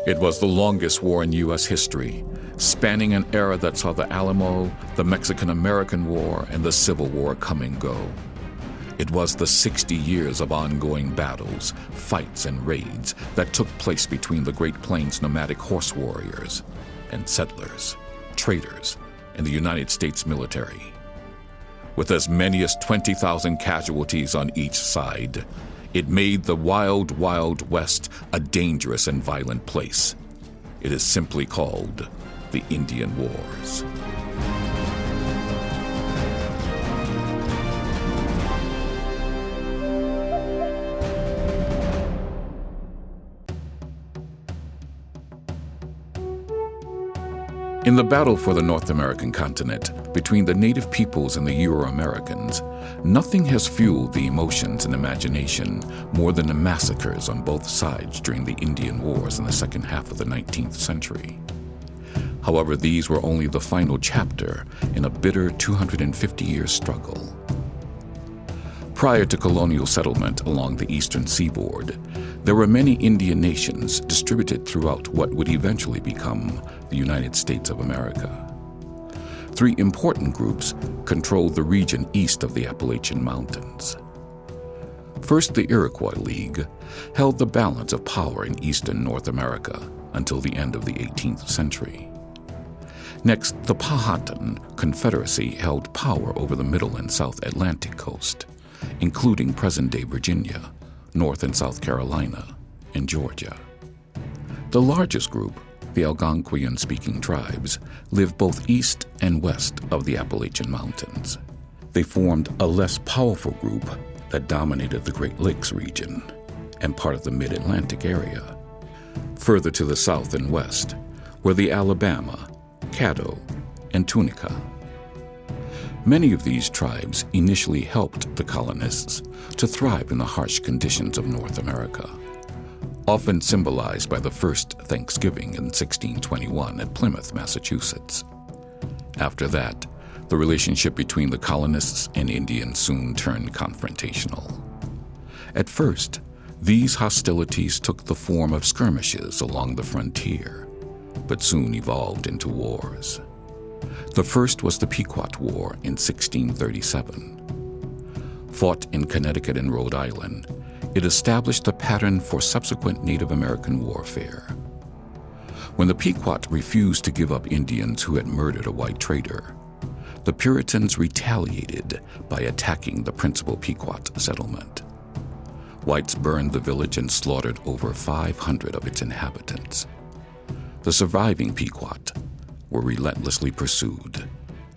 It was the longest war in U.S. history, spanning an era that saw the Alamo, the Mexican-American War, and the Civil War come and go. It was the 60 years of ongoing battles, fights, and raids that took place between the Great Plains nomadic horse warriors and settlers, traders, and the United States military. With as many as 20,000 casualties on each side, it made the wild, wild West a dangerous and violent place. It is simply called the Indian Wars. In the battle for the North American continent, between the native peoples and the Euro-Americans, nothing has fueled the emotions and imagination more than the massacres on both sides during the Indian Wars in the second half of the 19th century. However, these were only the final chapter in a bitter 250-year struggle. Prior to colonial settlement along the eastern seaboard, there were many Indian nations distributed throughout what would eventually become the United States of America. Three important groups controlled the region east of the Appalachian Mountains. First, the Iroquois League held the balance of power in eastern North America until the end of the 18th century. Next, the Powhatan Confederacy held power over the middle and South Atlantic coast, including present-day Virginia, North and South Carolina, and Georgia. The largest group, the Algonquian-speaking tribes, lived both east and west of the Appalachian Mountains. They formed a less powerful group that dominated the Great Lakes region and part of the Mid-Atlantic area. Further to the south and west were the Alabama, Caddo, and Tunica. Many of these tribes initially helped the colonists to thrive in the harsh conditions of North America, often symbolized by the first Thanksgiving in 1621 at Plymouth, Massachusetts. After that, the relationship between the colonists and Indians soon turned confrontational. At first, these hostilities took the form of skirmishes along the frontier, but soon evolved into wars. The first was the Pequot War in 1637. Fought in Connecticut and Rhode Island, it established a pattern for subsequent Native American warfare. When the Pequot refused to give up Indians who had murdered a white trader, the Puritans retaliated by attacking the principal Pequot settlement. Whites burned the village and slaughtered over 500 of its inhabitants. The surviving Pequot were relentlessly pursued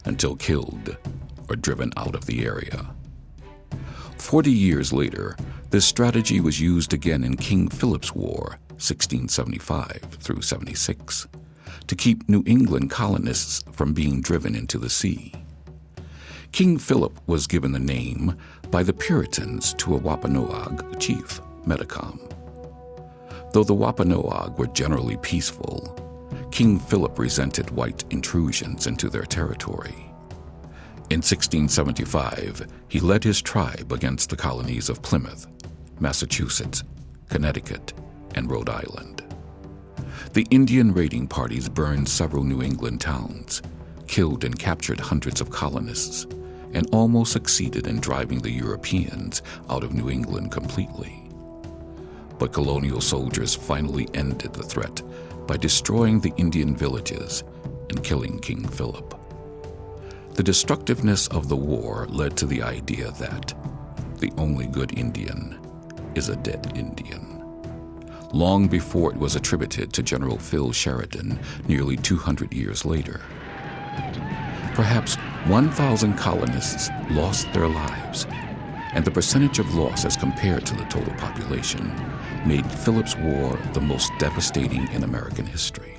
until killed or driven out of the area. 40 years later, this strategy was used again in King Philip's War, 1675 through 76, to keep New England colonists from being driven into the sea. King Philip was given the name by the Puritans to a Wampanoag chief, Metacom. Though the Wampanoag were generally peaceful, King Philip resented white intrusions into their territory. In 1675, he led his tribe against the colonies of Plymouth, Massachusetts, Connecticut, and Rhode Island. The Indian raiding parties burned several New England towns, killed and captured hundreds of colonists, and almost succeeded in driving the Europeans out of New England completely. But colonial soldiers finally ended the threat by destroying the Indian villages and killing King Philip. The destructiveness of the war led to the idea that the only good Indian is a dead Indian. Long before it was attributed to General Phil Sheridan nearly 200 years later. Perhaps 1,000 colonists lost their lives, and the percentage of loss as compared to the total population made Philip's War the most devastating in American history.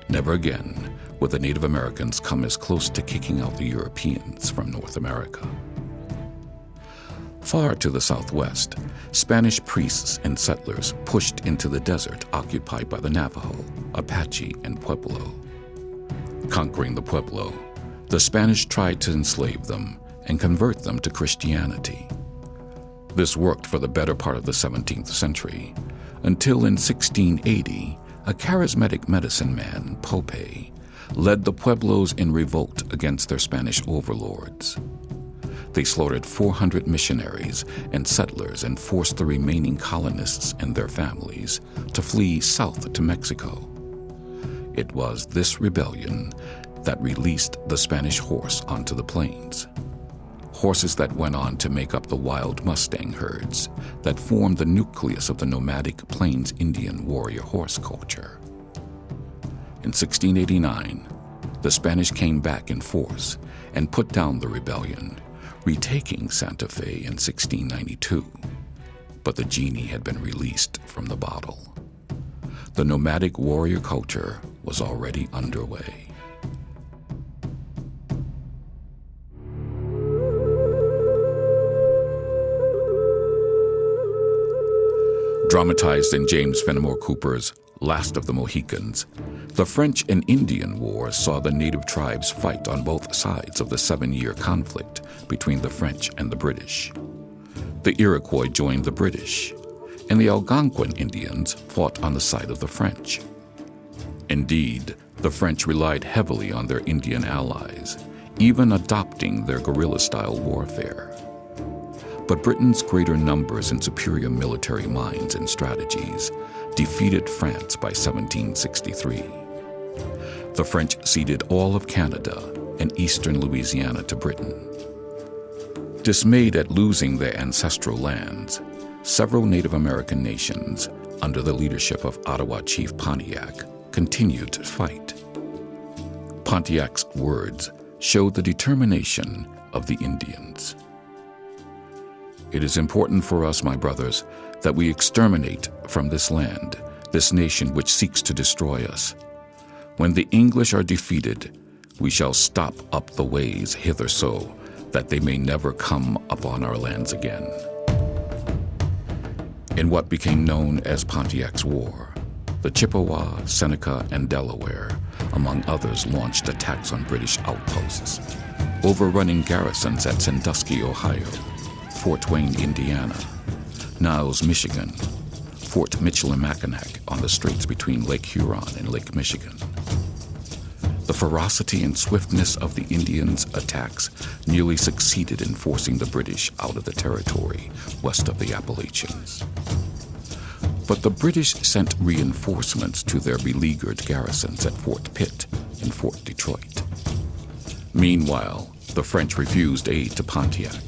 Never again would the Native Americans come as close to kicking out the Europeans from North America. Far to the southwest, Spanish priests and settlers pushed into the desert occupied by the Navajo, Apache, and Pueblo. Conquering the Pueblo, the Spanish tried to enslave them and convert them to Christianity. This worked for the better part of the 17th century, until in 1680, a charismatic medicine man, Pope, led the Pueblos in revolt against their Spanish overlords. They slaughtered 400 missionaries and settlers and forced the remaining colonists and their families to flee south to Mexico. It was this rebellion that released the Spanish horse onto the plains. Horses that went on to make up the wild Mustang herds that formed the nucleus of the nomadic Plains Indian warrior horse culture. In 1689, the Spanish came back in force and put down the rebellion, retaking Santa Fe in 1692. But the genie had been released from the bottle. The nomadic warrior culture was already underway. Dramatized in James Fenimore Cooper's Last of the Mohicans, the French and Indian War saw the native tribes fight on both sides of the 7-year conflict between the French and the British. The Iroquois joined the British, and the Algonquin Indians fought on the side of the French. Indeed, the French relied heavily on their Indian allies, even adopting their guerrilla-style warfare. But Britain's greater numbers and superior military minds and strategies defeated France by 1763. The French ceded all of Canada and eastern Louisiana to Britain. Dismayed at losing their ancestral lands, several Native American nations, under the leadership of Ottawa Chief Pontiac, continued to fight. Pontiac's words showed the determination of the Indians. It is important for us, my brothers, that we exterminate from this land this nation which seeks to destroy us. When the English are defeated, we shall stop up the ways hitherso, that they may never come upon our lands again. In what became known as Pontiac's War, the Chippewa, Seneca, and Delaware, among others, launched attacks on British outposts, overrunning garrisons at Sandusky, Ohio, Fort Wayne, Indiana, Niles, Michigan, Fort Michilimackinac on the straits between Lake Huron and Lake Michigan. The ferocity and swiftness of the Indians' attacks nearly succeeded in forcing the British out of the territory west of the Appalachians. But the British sent reinforcements to their beleaguered garrisons at Fort Pitt and Fort Detroit. Meanwhile, the French refused aid to Pontiac.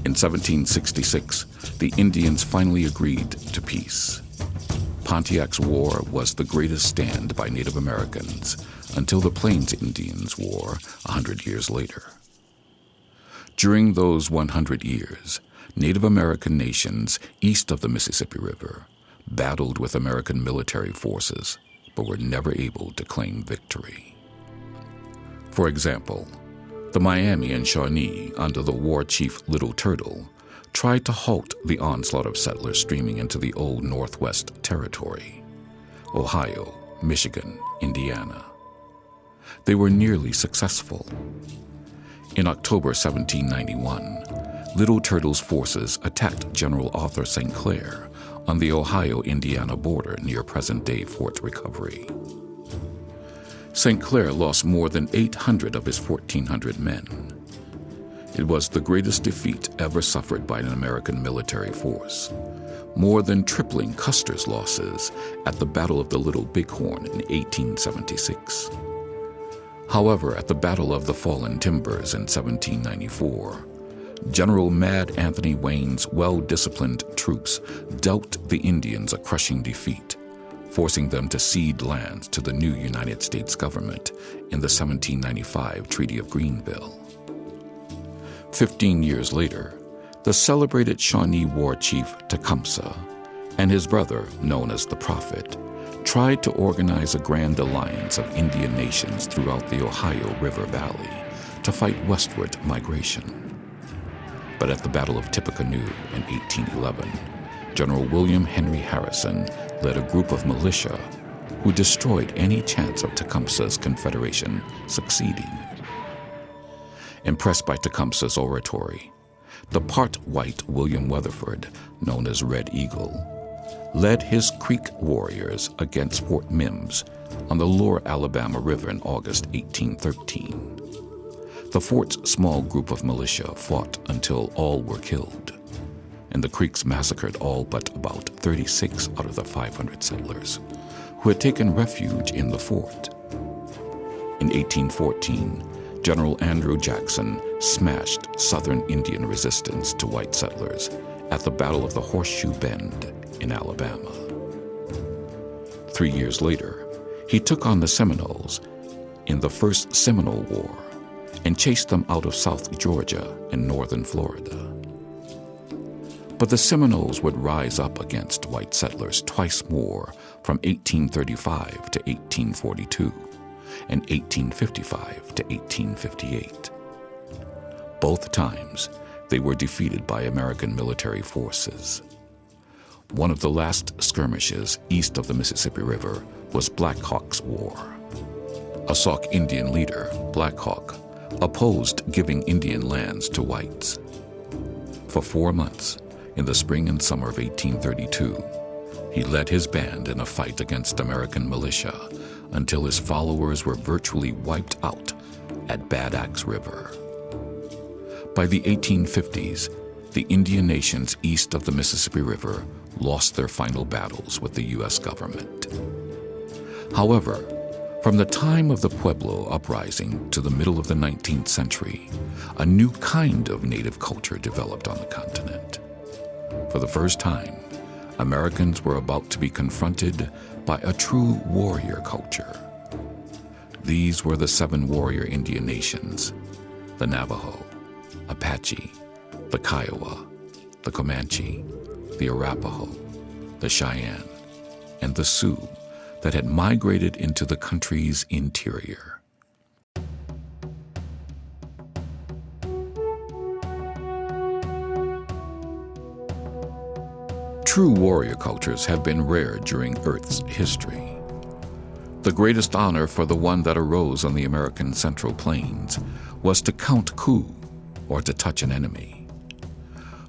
In 1766, the Indians finally agreed to peace. Pontiac's War was the greatest stand by Native Americans until the Plains Indians' War 100 years later. During those 100 years, Native American nations east of the Mississippi River battled with American military forces, but were never able to claim victory. For example, the Miami and Shawnee, under the war chief Little Turtle, tried to halt the onslaught of settlers streaming into the old Northwest Territory, Ohio, Michigan, Indiana. They were nearly successful. In October 1791, Little Turtle's forces attacked General Arthur St. Clair on the Ohio-Indiana border near present-day Fort Recovery. St. Clair lost more than 800 of his 1,400 men. It was the greatest defeat ever suffered by an American military force, more than tripling Custer's losses at the Battle of the Little Bighorn in 1876. However, at the Battle of the Fallen Timbers in 1794, General Mad Anthony Wayne's well-disciplined troops dealt the Indians a crushing defeat, forcing them to cede lands to the new United States government in the 1795 Treaty of Greenville. 15 years later, the celebrated Shawnee war chief Tecumseh and his brother, known as the Prophet, tried to organize a grand alliance of Indian nations throughout the Ohio River Valley to fight westward migration. But at the Battle of Tippecanoe in 1811, General William Henry Harrison led a group of militia who destroyed any chance of Tecumseh's Confederation succeeding. Impressed by Tecumseh's oratory, the part-white William Weatherford, known as Red Eagle, led his Creek warriors against Fort Mims on the lower Alabama River in August 1813. The fort's small group of militia fought until all were killed, and the Creeks massacred all but about 36 out of the 500 settlers who had taken refuge in the fort. In 1814, General Andrew Jackson smashed Southern Indian resistance to white settlers at the Battle of the Horseshoe Bend in Alabama. 3 years later, he took on the Seminoles in the First Seminole War and chased them out of South Georgia and northern Florida. But the Seminoles would rise up against white settlers twice more from 1835 to 1842 and 1855 to 1858. Both times, they were defeated by American military forces. One of the last skirmishes east of the Mississippi River was Black Hawk's War. A Sauk Indian leader, Black Hawk, opposed giving Indian lands to whites. For 4 months, in the spring and summer of 1832, he led his band in a fight against American militia until his followers were virtually wiped out at Bad Axe River. By the 1850s, the Indian nations east of the Mississippi River lost their final battles with the U.S. government. However, from the time of the Pueblo uprising to the middle of the 19th century, a new kind of native culture developed on the continent. For the first time, Americans were about to be confronted by a true warrior culture. These were the 7 warrior Indian nations: the Navajo, Apache, the Kiowa, the Comanche, the Arapaho, the Cheyenne, and the Sioux that had migrated into the country's interior. True warrior cultures have been rare during Earth's history. The greatest honor for the one that arose on the American Central Plains was to count coup, or to touch an enemy.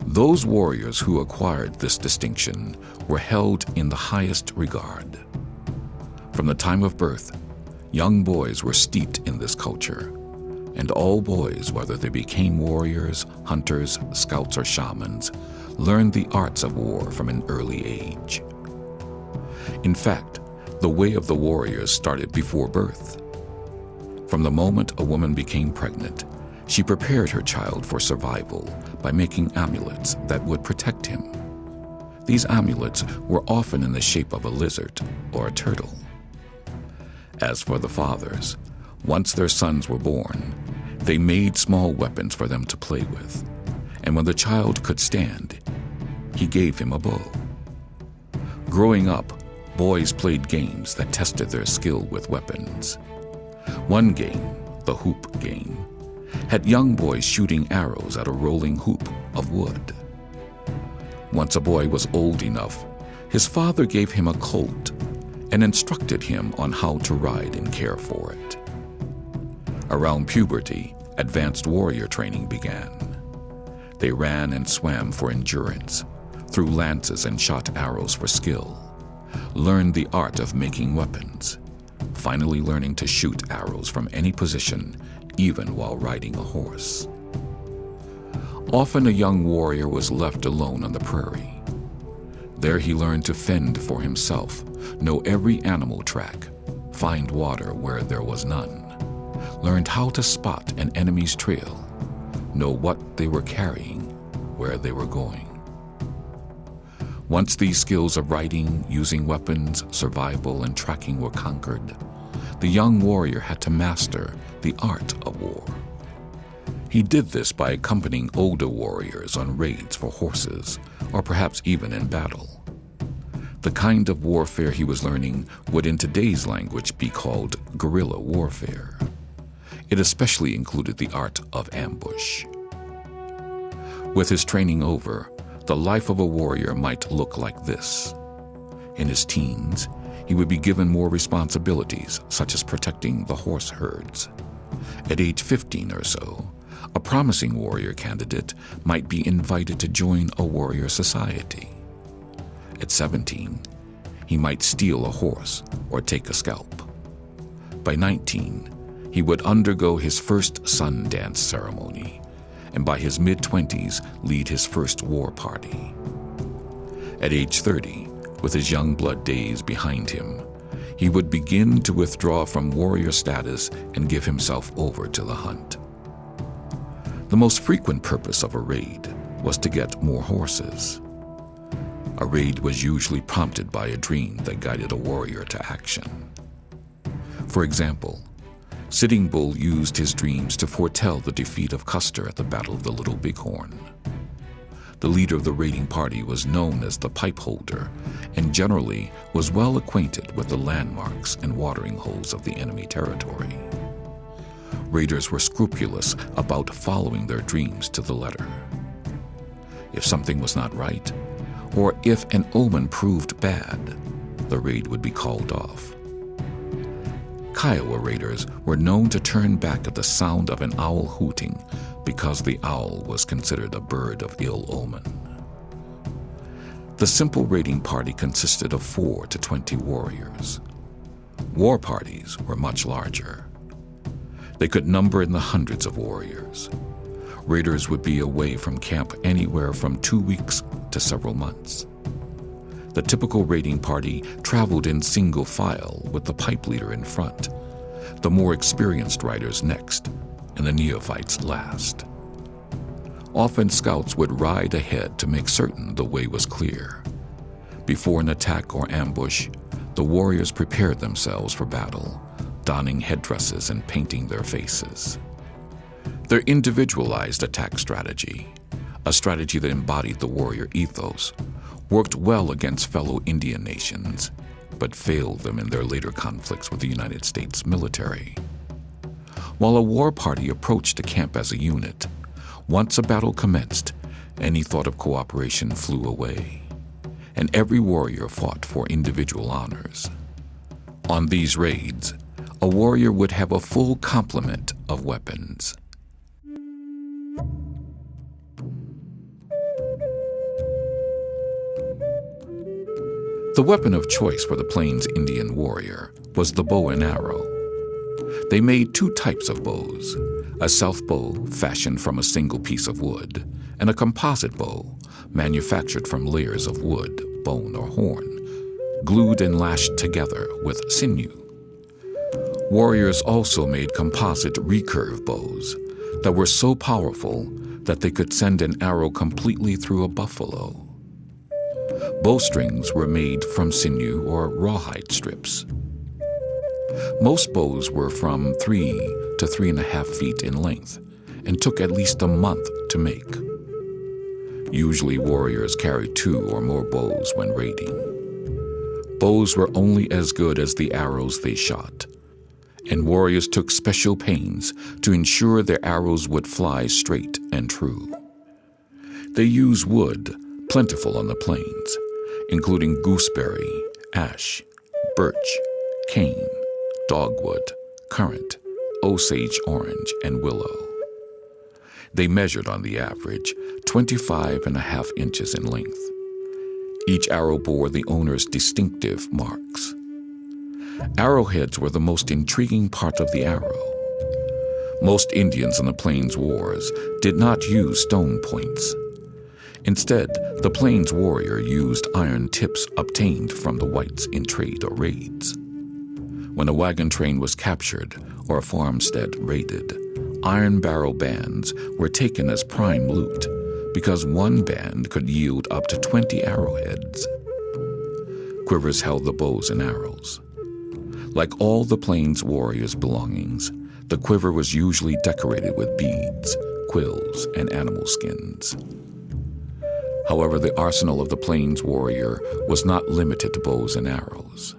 Those warriors who acquired this distinction were held in the highest regard. From the time of birth, young boys were steeped in this culture, and all boys, whether they became warriors, hunters, scouts, or shamans, learned the arts of war from an early age. In fact, the way of the warriors started before birth. From the moment a woman became pregnant, she prepared her child for survival by making amulets that would protect him. These amulets were often in the shape of a lizard or a turtle. As for the fathers, once their sons were born, they made small weapons for them to play with, and when the child could stand, he gave him a bow. Growing up, boys played games that tested their skill with weapons. One game, the hoop game, had young boys shooting arrows at a rolling hoop of wood. Once a boy was old enough, his father gave him a colt and instructed him on how to ride and care for it. Around puberty, advanced warrior training began. They ran and swam for endurance, threw lances and shot arrows for skill, learned the art of making weapons, finally learning to shoot arrows from any position, even while riding a horse. Often a young warrior was left alone on the prairie. There he learned to fend for himself, know every animal track, find water where there was none, learned how to spot an enemy's trail, know what they were carrying, where they were going. Once these skills of riding, using weapons, survival, and tracking were conquered, the young warrior had to master the art of war. He did this by accompanying older warriors on raids for horses, or perhaps even in battle. The kind of warfare he was learning would in today's language be called guerrilla warfare. It especially included the art of ambush. With his training over, the life of a warrior might look like this. In his teens, he would be given more responsibilities, such as protecting the horse herds. At age 15 or so, a promising warrior candidate might be invited to join a warrior society. At 17, he might steal a horse or take a scalp. By 19, he would undergo his first sun dance ceremony, and by his mid-20s lead his first war party. At age 30, with his young blood days behind him, he would begin to withdraw from warrior status and give himself over to the hunt. The most frequent purpose of a raid was to get more horses. A raid was usually prompted by a dream that guided a warrior to action. For example, Sitting Bull used his dreams to foretell the defeat of Custer at the Battle of the Little Bighorn. The leader of the raiding party was known as the pipe holder and generally was well acquainted with the landmarks and watering holes of the enemy territory. Raiders were scrupulous about following their dreams to the letter. If something was not right, or if an omen proved bad, the raid would be called off. Kiowa raiders were known to turn back at the sound of an owl hooting because the owl was considered a bird of ill omen. The simple raiding party consisted of 4 to 20 warriors. War parties were much larger. They could number in the hundreds of warriors. Raiders would be away from camp anywhere from 2 weeks to several months. The typical raiding party traveled in single file with the pipe leader in front, the more experienced riders next, and the neophytes last. Often scouts would ride ahead to make certain the way was clear. Before an attack or ambush, the warriors prepared themselves for battle, donning headdresses and painting their faces. Their individualized attack strategy, a strategy that embodied the warrior ethos, worked well against fellow Indian nations, but failed them in their later conflicts with the United States military. While a war party approached a camp as a unit, once a battle commenced, any thought of cooperation flew away, and every warrior fought for individual honors. On these raids, a warrior would have a full complement of weapons. The weapon of choice for the Plains Indian warrior was the bow and arrow. They made 2 types of bows, a self bow fashioned from a single piece of wood, and a composite bow manufactured from layers of wood, bone, or horn, glued and lashed together with sinew. Warriors also made composite recurve bows that were so powerful that they could send an arrow completely through a buffalo. Bowstrings were made from sinew or rawhide strips. Most bows were from 3 to 3.5 feet in length and took at least a month to make. Usually warriors carried 2 or more bows when raiding. Bows were only as good as the arrows they shot, and warriors took special pains to ensure their arrows would fly straight and true. They used wood, plentiful on the plains, including gooseberry, ash, birch, cane, dogwood, currant, osage orange, and willow. They measured on the average 25.5 inches in length. Each arrow bore the owner's distinctive marks. Arrowheads were the most intriguing part of the arrow. Most Indians in the Plains Wars did not use stone points. Instead, the Plains warrior used iron tips obtained from the whites in trade or raids. When a wagon train was captured or a farmstead raided, iron barrel bands were taken as prime loot because one band could yield up to 20 arrowheads. Quivers held the bows and arrows. Like all the Plains warriors' belongings, the quiver was usually decorated with beads, quills, and animal skins. However, the arsenal of the Plains warrior was not limited to bows and arrows.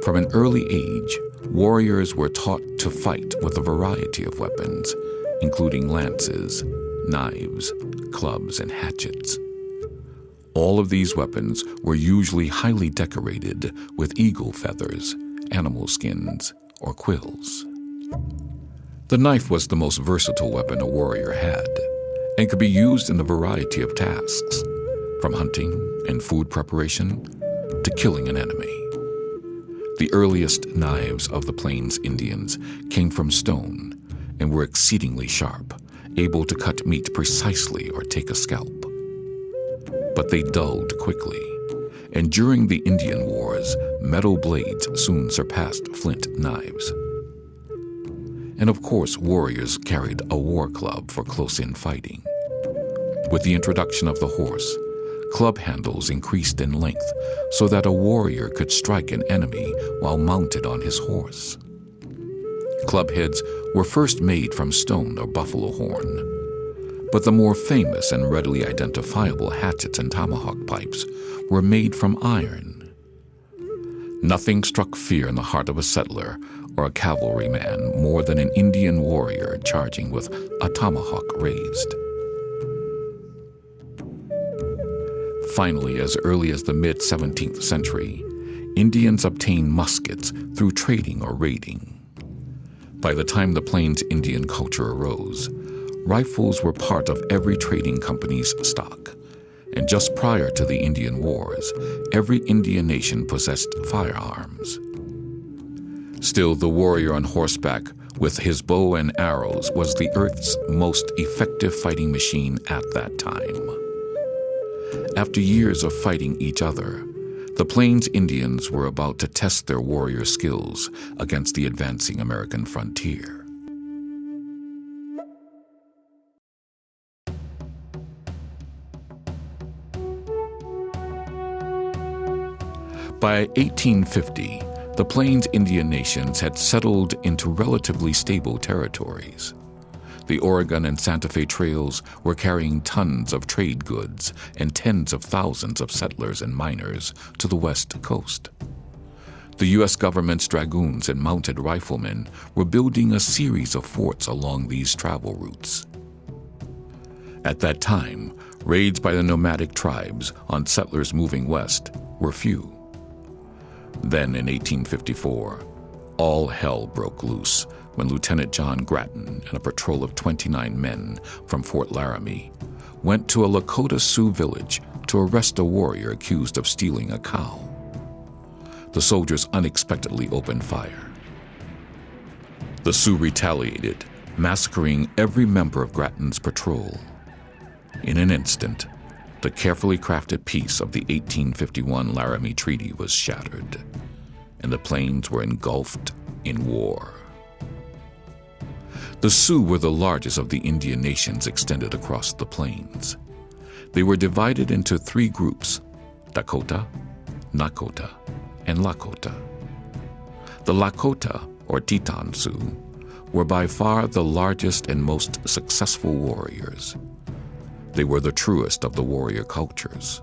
From an early age, warriors were taught to fight with a variety of weapons, including lances, knives, clubs, and hatchets. All of these weapons were usually highly decorated with eagle feathers, animal skins, or quills. The knife was the most versatile weapon a warrior had, and could be used in a variety of tasks, from hunting and food preparation to killing an enemy. The earliest knives of the Plains Indians came from stone and were exceedingly sharp, able to cut meat precisely or take a scalp. But they dulled quickly, and during the Indian Wars, metal blades soon surpassed flint knives. And of course, warriors carried a war club for close-in fighting. With the introduction of the horse, club handles increased in length so that a warrior could strike an enemy while mounted on his horse. Club heads were first made from stone or buffalo horn, but the more famous and readily identifiable hatchets and tomahawk pipes were made from iron. Nothing struck fear in the heart of a settler or a cavalryman more than an Indian warrior charging with a tomahawk raised. Finally, as early as the mid-17th century, Indians obtained muskets through trading or raiding. By the time the Plains Indian culture arose, rifles were part of every trading company's stock, and just prior to the Indian Wars, every Indian nation possessed firearms. Still, the warrior on horseback with his bow and arrows was the Earth's most effective fighting machine at that time. After years of fighting each other, the Plains Indians were about to test their warrior skills against the advancing American frontier. By 1850, the Plains Indian nations had settled into relatively stable territories. The Oregon and Santa Fe trails were carrying tons of trade goods and tens of thousands of settlers and miners to the west coast. The U.S. government's dragoons and mounted riflemen were building a series of forts along these travel routes. At that time, raids by the nomadic tribes on settlers moving west were few. Then in 1854, all hell broke loose when Lieutenant John Grattan and a patrol of 29 men from Fort Laramie went to a Lakota Sioux village to arrest a warrior accused of stealing a cow. The soldiers unexpectedly opened fire. The Sioux retaliated, massacring every member of Grattan's patrol. In an instant, the carefully crafted peace of the 1851 Laramie Treaty was shattered, and the Plains were engulfed in war. The Sioux were the largest of the Indian nations extended across the plains. They were divided into three groups: Dakota, Nakota, and Lakota. The Lakota, or Teton Sioux, were by far the largest and most successful warriors. They were the truest of the warrior cultures.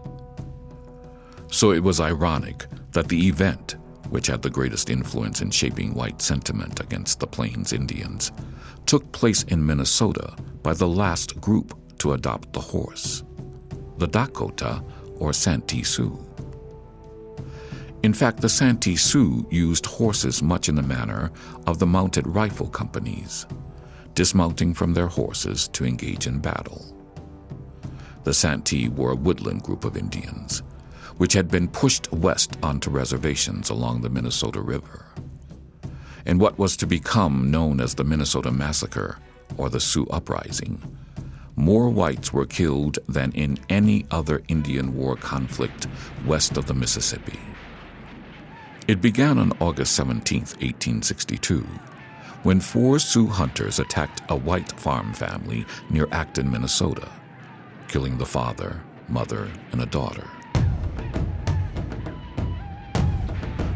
So it was ironic that the event, which had the greatest influence in shaping white sentiment against the Plains Indians, took place in Minnesota by the last group to adopt the horse, the Dakota, or Santee Sioux. In fact, the Santee Sioux used horses much in the manner of the mounted rifle companies, dismounting from their horses to engage in battle. The Santee were a woodland group of Indians, which had been pushed west onto reservations along the Minnesota River. In what was to become known as the Minnesota Massacre, or the Sioux Uprising, more whites were killed than in any other Indian war conflict west of the Mississippi. It began on August 17, 1862, when 4 Sioux hunters attacked a white farm family near Acton, Minnesota, killing the father, mother, and a daughter.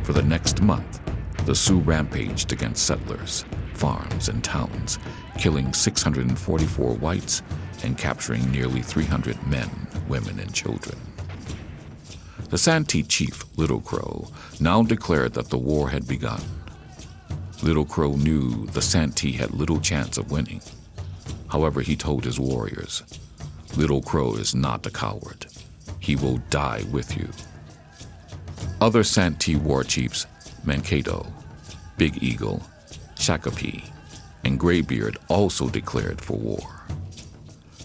For the next month, the Sioux rampaged against settlers, farms, and towns, killing 644 whites and capturing nearly 300 men, women, and children. The Santee chief, Little Crow, now declared that the war had begun. Little Crow knew the Santee had little chance of winning. However, he told his warriors, "Little Crow is not a coward. He will die with you." Other Santee war chiefs, Mankato, Big Eagle, Shakopee, and Graybeard also declared for war.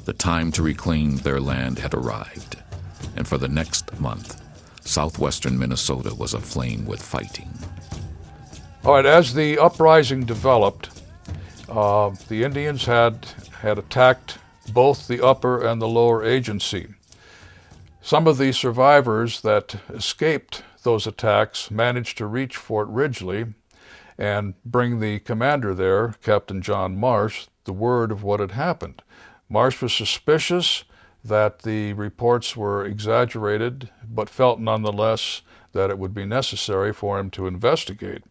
The time to reclaim their land had arrived, and for the next month, southwestern Minnesota was aflame with fighting. All right, as the uprising developed, the Indians had attacked both the upper and the lower agency. Some of the survivors that escaped those attacks managed to reach Fort Ridgely and bring the commander there, Captain John Marsh, the word of what had happened. Marsh was suspicious that the reports were exaggerated, but felt nonetheless that it would be necessary for him to investigate.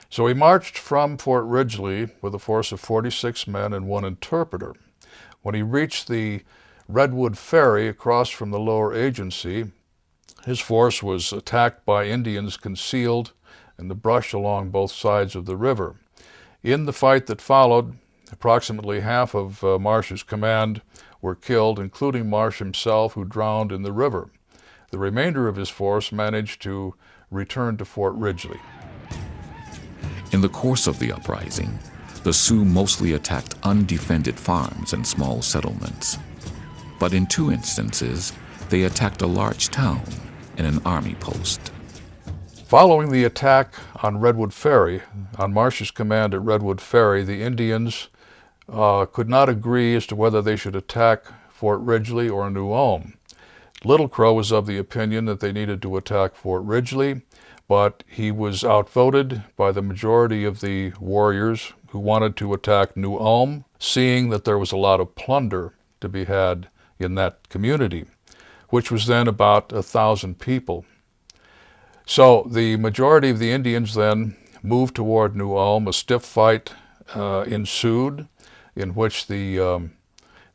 So he marched from Fort Ridgely with a force of 46 men and one interpreter. When he reached the Redwood Ferry across from the lower agency, his force was attacked by Indians concealed in the brush along both sides of the river. In the fight that followed, approximately half of Marsh's command were killed, including Marsh himself, who drowned in the river. The remainder of his force managed to return to Fort Ridgely. In the course of the uprising, the Sioux mostly attacked undefended farms and small settlements. But in 2 instances, they attacked a large town and an army post. Following the attack on Redwood Ferry, on Marsh's command at Redwood Ferry, the Indians could not agree as to whether they should attack Fort Ridgely or New Ulm. Little Crow was of the opinion that they needed to attack Fort Ridgely, but he was outvoted by the majority of the warriors who wanted to attack New Ulm, seeing that there was a lot of plunder to be had in that community, which was then about 1,000 people. So the majority of the Indians then moved toward New Ulm. A stiff fight ensued, in which the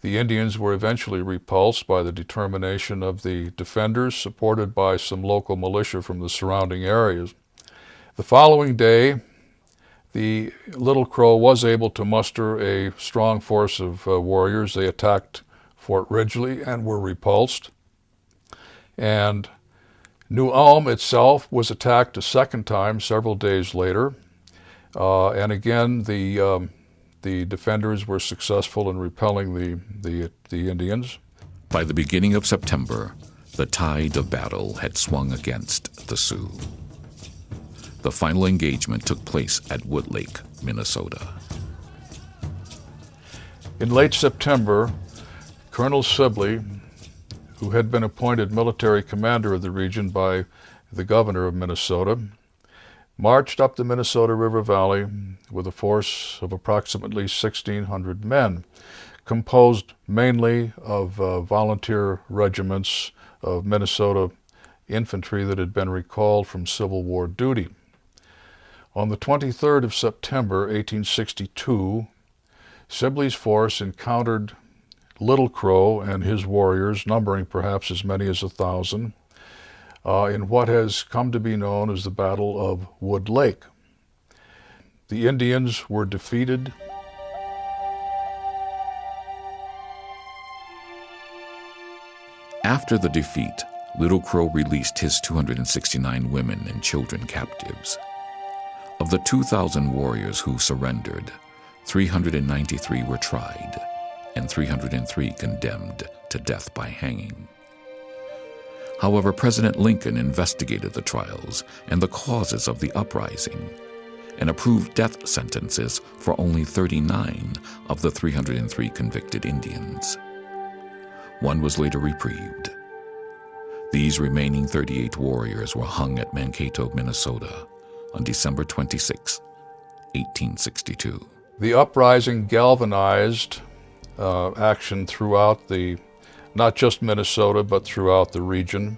Indians were eventually repulsed by the determination of the defenders, supported by some local militia from the surrounding areas. The following day, the Little Crow was able to muster a strong force of warriors. They attacked Fort Ridgely and were repulsed. And New Ulm itself was attacked a second time several days later. And again, the defenders were successful in repelling the Indians. By the beginning of September, the tide of battle had swung against the Sioux. The final engagement took place at Wood Lake, Minnesota. In late September, Colonel Sibley, who had been appointed military commander of the region by the governor of Minnesota, marched up the Minnesota River Valley with a force of approximately 1,600 men, composed mainly of volunteer regiments of Minnesota infantry that had been recalled from Civil War duty. On the 23rd of September, 1862, Sibley's force encountered Little Crow and his warriors, numbering perhaps as many as 1,000, in what has come to be known as the Battle of Wood Lake. The Indians were defeated. After the defeat, Little Crow released his 269 women and children captives. Of the 2,000 warriors who surrendered, 393 were tried and 303 condemned to death by hanging. However, President Lincoln investigated the trials and the causes of the uprising and approved death sentences for only 39 of the 303 convicted Indians. One was later reprieved. These remaining 38 warriors were hung at Mankato, Minnesota on December 26, 1862. The uprising galvanized action throughout not just Minnesota, but throughout the region.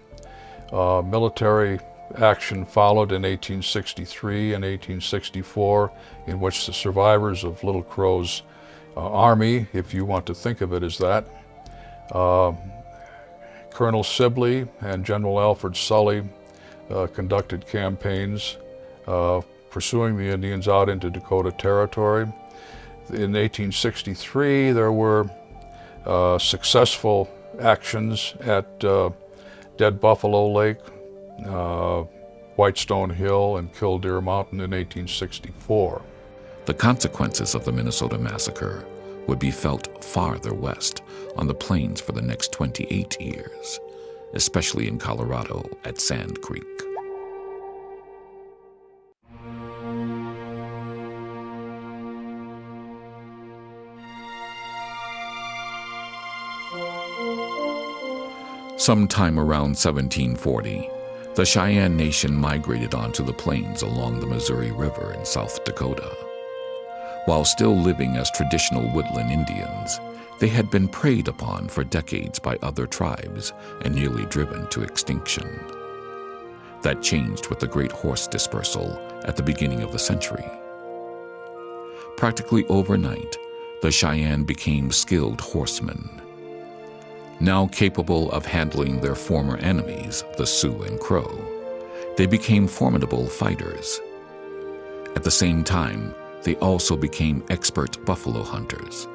Military action followed in 1863 and 1864, in which the survivors of Little Crow's army, if you want to think of it as that, Colonel Sibley and General Alfred Sully conducted campaigns pursuing the Indians out into Dakota Territory. In 1863, there were successful actions at Dead Buffalo Lake, Whitestone Hill, and Killdeer Mountain in 1864. The consequences of the Minnesota Massacre would be felt farther west on the plains for the next 28 years. especially in Colorado at Sand Creek. Sometime around 1740, the Cheyenne Nation migrated onto the plains along the Missouri River in South Dakota. While still living as traditional woodland Indians, they had been preyed upon for decades by other tribes and nearly driven to extinction. That changed with the Great Horse Dispersal at the beginning of the century. Practically overnight, the Cheyenne became skilled horsemen. Now capable of handling their former enemies, the Sioux and Crow, they became formidable fighters. At the same time, they also became expert buffalo hunters.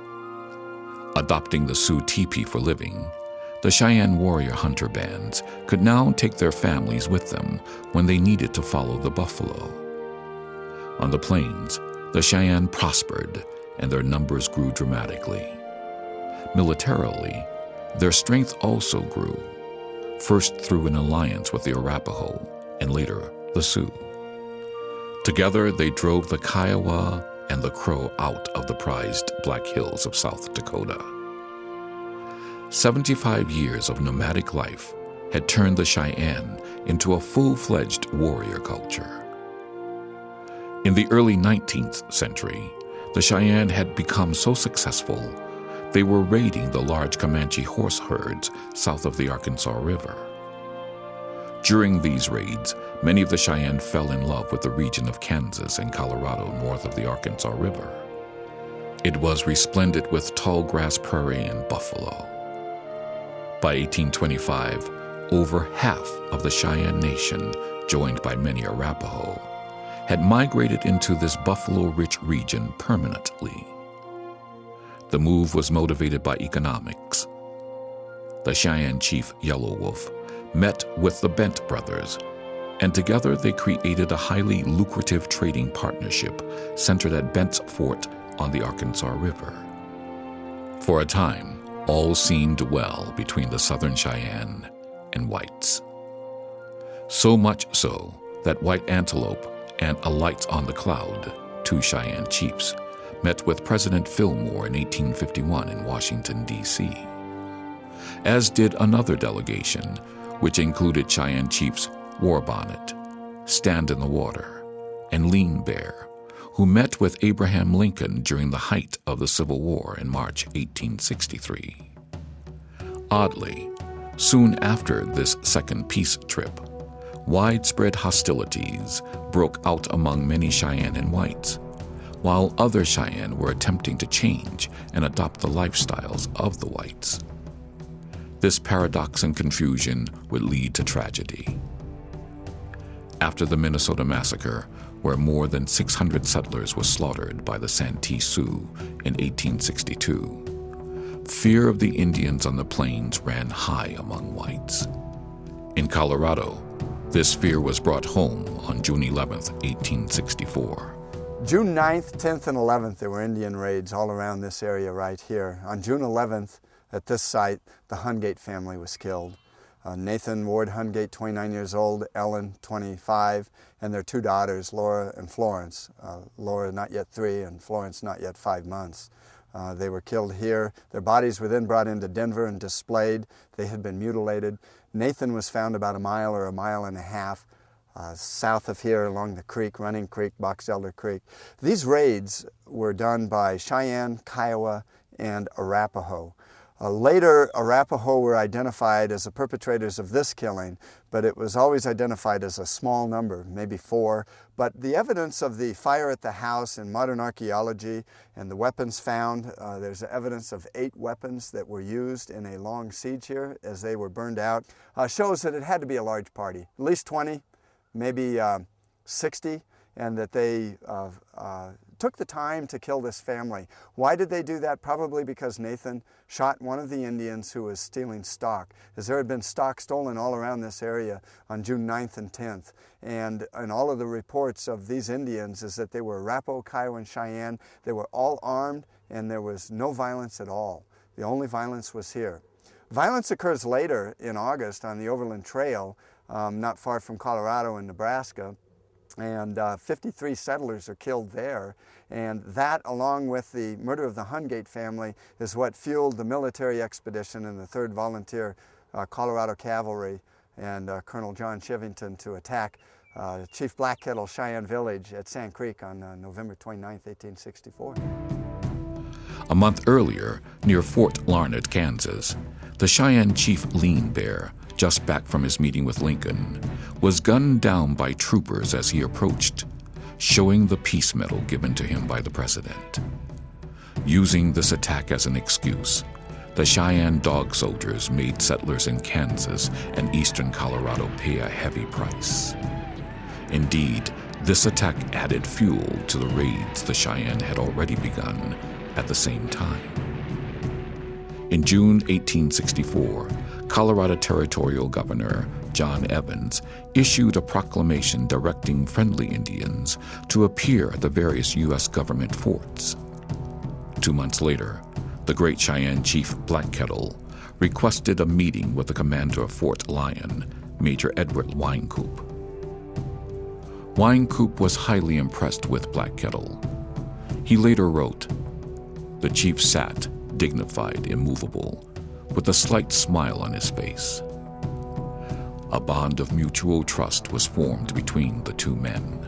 Adopting the Sioux teepee for living, the Cheyenne warrior hunter bands could now take their families with them when they needed to follow the buffalo. On the plains, the Cheyenne prospered and their numbers grew dramatically. Militarily, their strength also grew, first through an alliance with the Arapaho and later the Sioux. Together, they drove the Kiowa and the Crow out of the prized Black Hills of South Dakota. 75 years of nomadic life had turned the Cheyenne into a full-fledged warrior culture. In the early 19th century, the Cheyenne had become so successful they were raiding the large Comanche horse herds south of the Arkansas River. During these raids, many of the Cheyenne fell in love with the region of Kansas and Colorado north of the Arkansas River. It was resplendent with tall grass prairie and buffalo. By 1825, over half of the Cheyenne Nation, joined by many Arapaho, had migrated into this buffalo-rich region permanently. The move was motivated by economics. The Cheyenne chief Yellow Wolf met with the Bent brothers, and together they created a highly lucrative trading partnership centered at Bent's Fort on the Arkansas River. For a time, all seemed well between the Southern Cheyenne and whites. So much so that White Antelope and Alights on the Cloud, two Cheyenne chiefs, met with President Fillmore in 1851 in Washington, D.C., as did another delegation, which included Cheyenne chiefs Warbonnet, Stand in the Water, and Lean Bear, who met with Abraham Lincoln during the height of the Civil War in March 1863. Oddly, soon after this second peace trip, widespread hostilities broke out among many Cheyenne and whites, while other Cheyenne were attempting to change and adopt the lifestyles of the whites. This paradox and confusion would lead to tragedy. After the Minnesota Massacre, where more than 600 settlers were slaughtered by the Santee Sioux in 1862, fear of the Indians on the plains ran high among whites. In Colorado, this fear was brought home on June 11, 1864. June 9th, 10th, and 11th, there were Indian raids all around this area right here. On June 11th, at this site, the Hungate family was killed. Nathan Ward Hungate, 29 years old, Ellen, 25, and their two daughters, Laura and Florence. Laura not yet 3 and Florence not yet 5 months. They were killed here. Their bodies were then brought into Denver and displayed. They had been mutilated. Nathan was found about a mile or a mile and a half south of here along the creek, Running Creek, Box Elder Creek. These raids were done by Cheyenne, Kiowa, and Arapaho. Later, Arapaho were identified as the perpetrators of this killing, but it was always identified as a small number, maybe 4. But the evidence of the fire at the house in modern archaeology and the weapons found, there's evidence of 8 weapons that were used in a long siege here as they were burned out, shows that it had to be a large party, at least 20, maybe 60, and that they took the time to kill this family. Why did they do that? Probably because Nathan shot one of the Indians who was stealing stock, as there had been stock stolen all around this area on June 9th and 10th. And all of the reports of these Indians is that they were Arapaho, Kiowa, and Cheyenne. They were all armed, and there was no violence at all. The only violence was here. Violence occurs later in August on the Overland Trail, not far from Colorado and Nebraska, and 53 settlers are killed there. And that, along with the murder of the Hungate family, is what fueled the military expedition and the 3rd Volunteer Colorado Cavalry and Colonel John Chivington to attack Chief Black Kettle Cheyenne Village at Sand Creek on November 29, 1864. A month earlier, near Fort Larned, Kansas, the Cheyenne chief Lean Bear, just back from his meeting with Lincoln, was gunned down by troopers as he approached, showing the peace medal given to him by the president. Using this attack as an excuse, the Cheyenne Dog Soldiers made settlers in Kansas and eastern Colorado pay a heavy price. Indeed, this attack added fuel to the raids the Cheyenne had already begun at the same time. In June 1864, Colorado Territorial Governor John Evans issued a proclamation directing friendly Indians to appear at the various U.S. government forts. 2 months later, the Great Cheyenne Chief Black Kettle requested a meeting with the commander of Fort Lyon, Major Edward Wynkoop. Wynkoop was highly impressed with Black Kettle. He later wrote, "The chief sat, dignified, immovable, with a slight smile on his face." A bond of mutual trust was formed between the two men.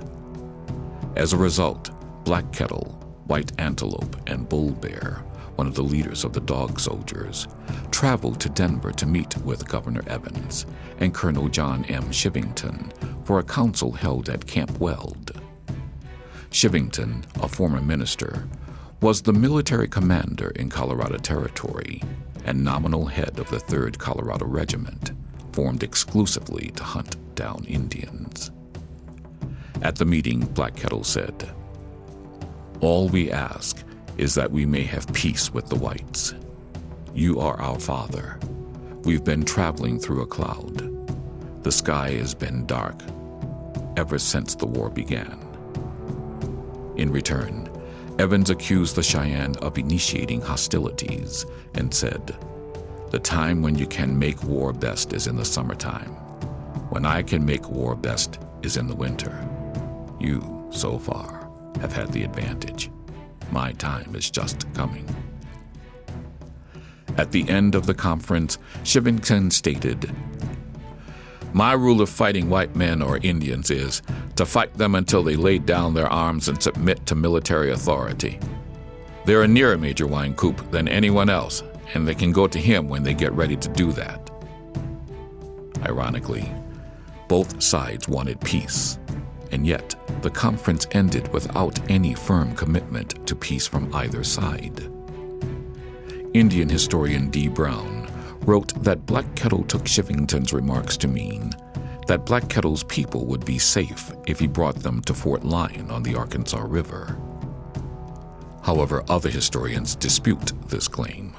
As a result, Black Kettle, White Antelope, and Bull Bear, one of the leaders of the Dog Soldiers, traveled to Denver to meet with Governor Evans and Colonel John M. Chivington for a council held at Camp Weld. Chivington, a former minister, was the military commander in Colorado Territory and nominal head of the 3rd Colorado Regiment, formed exclusively to hunt down Indians. At the meeting, Black Kettle said, "All we ask is that we may have peace with the whites. You are our father. We've been traveling through a cloud. The sky has been dark ever since the war began." In return, Evans accused the Cheyenne of initiating hostilities and said, "The time when you can make war best is in the summertime. When I can make war best is in the winter. You, so far, have had the advantage. My time is just coming." At the end of the conference, Chivington stated, "My rule of fighting white men or Indians is to fight them until they lay down their arms and submit to military authority. They are nearer Major Wynkoop than anyone else, and they can go to him when they get ready to do that." Ironically, both sides wanted peace, and yet the conference ended without any firm commitment to peace from either side. Indian historian D. Brown wrote that Black Kettle took Chivington's remarks to mean that Black Kettle's people would be safe if he brought them to Fort Lyon on the Arkansas River. However, other historians dispute this claim,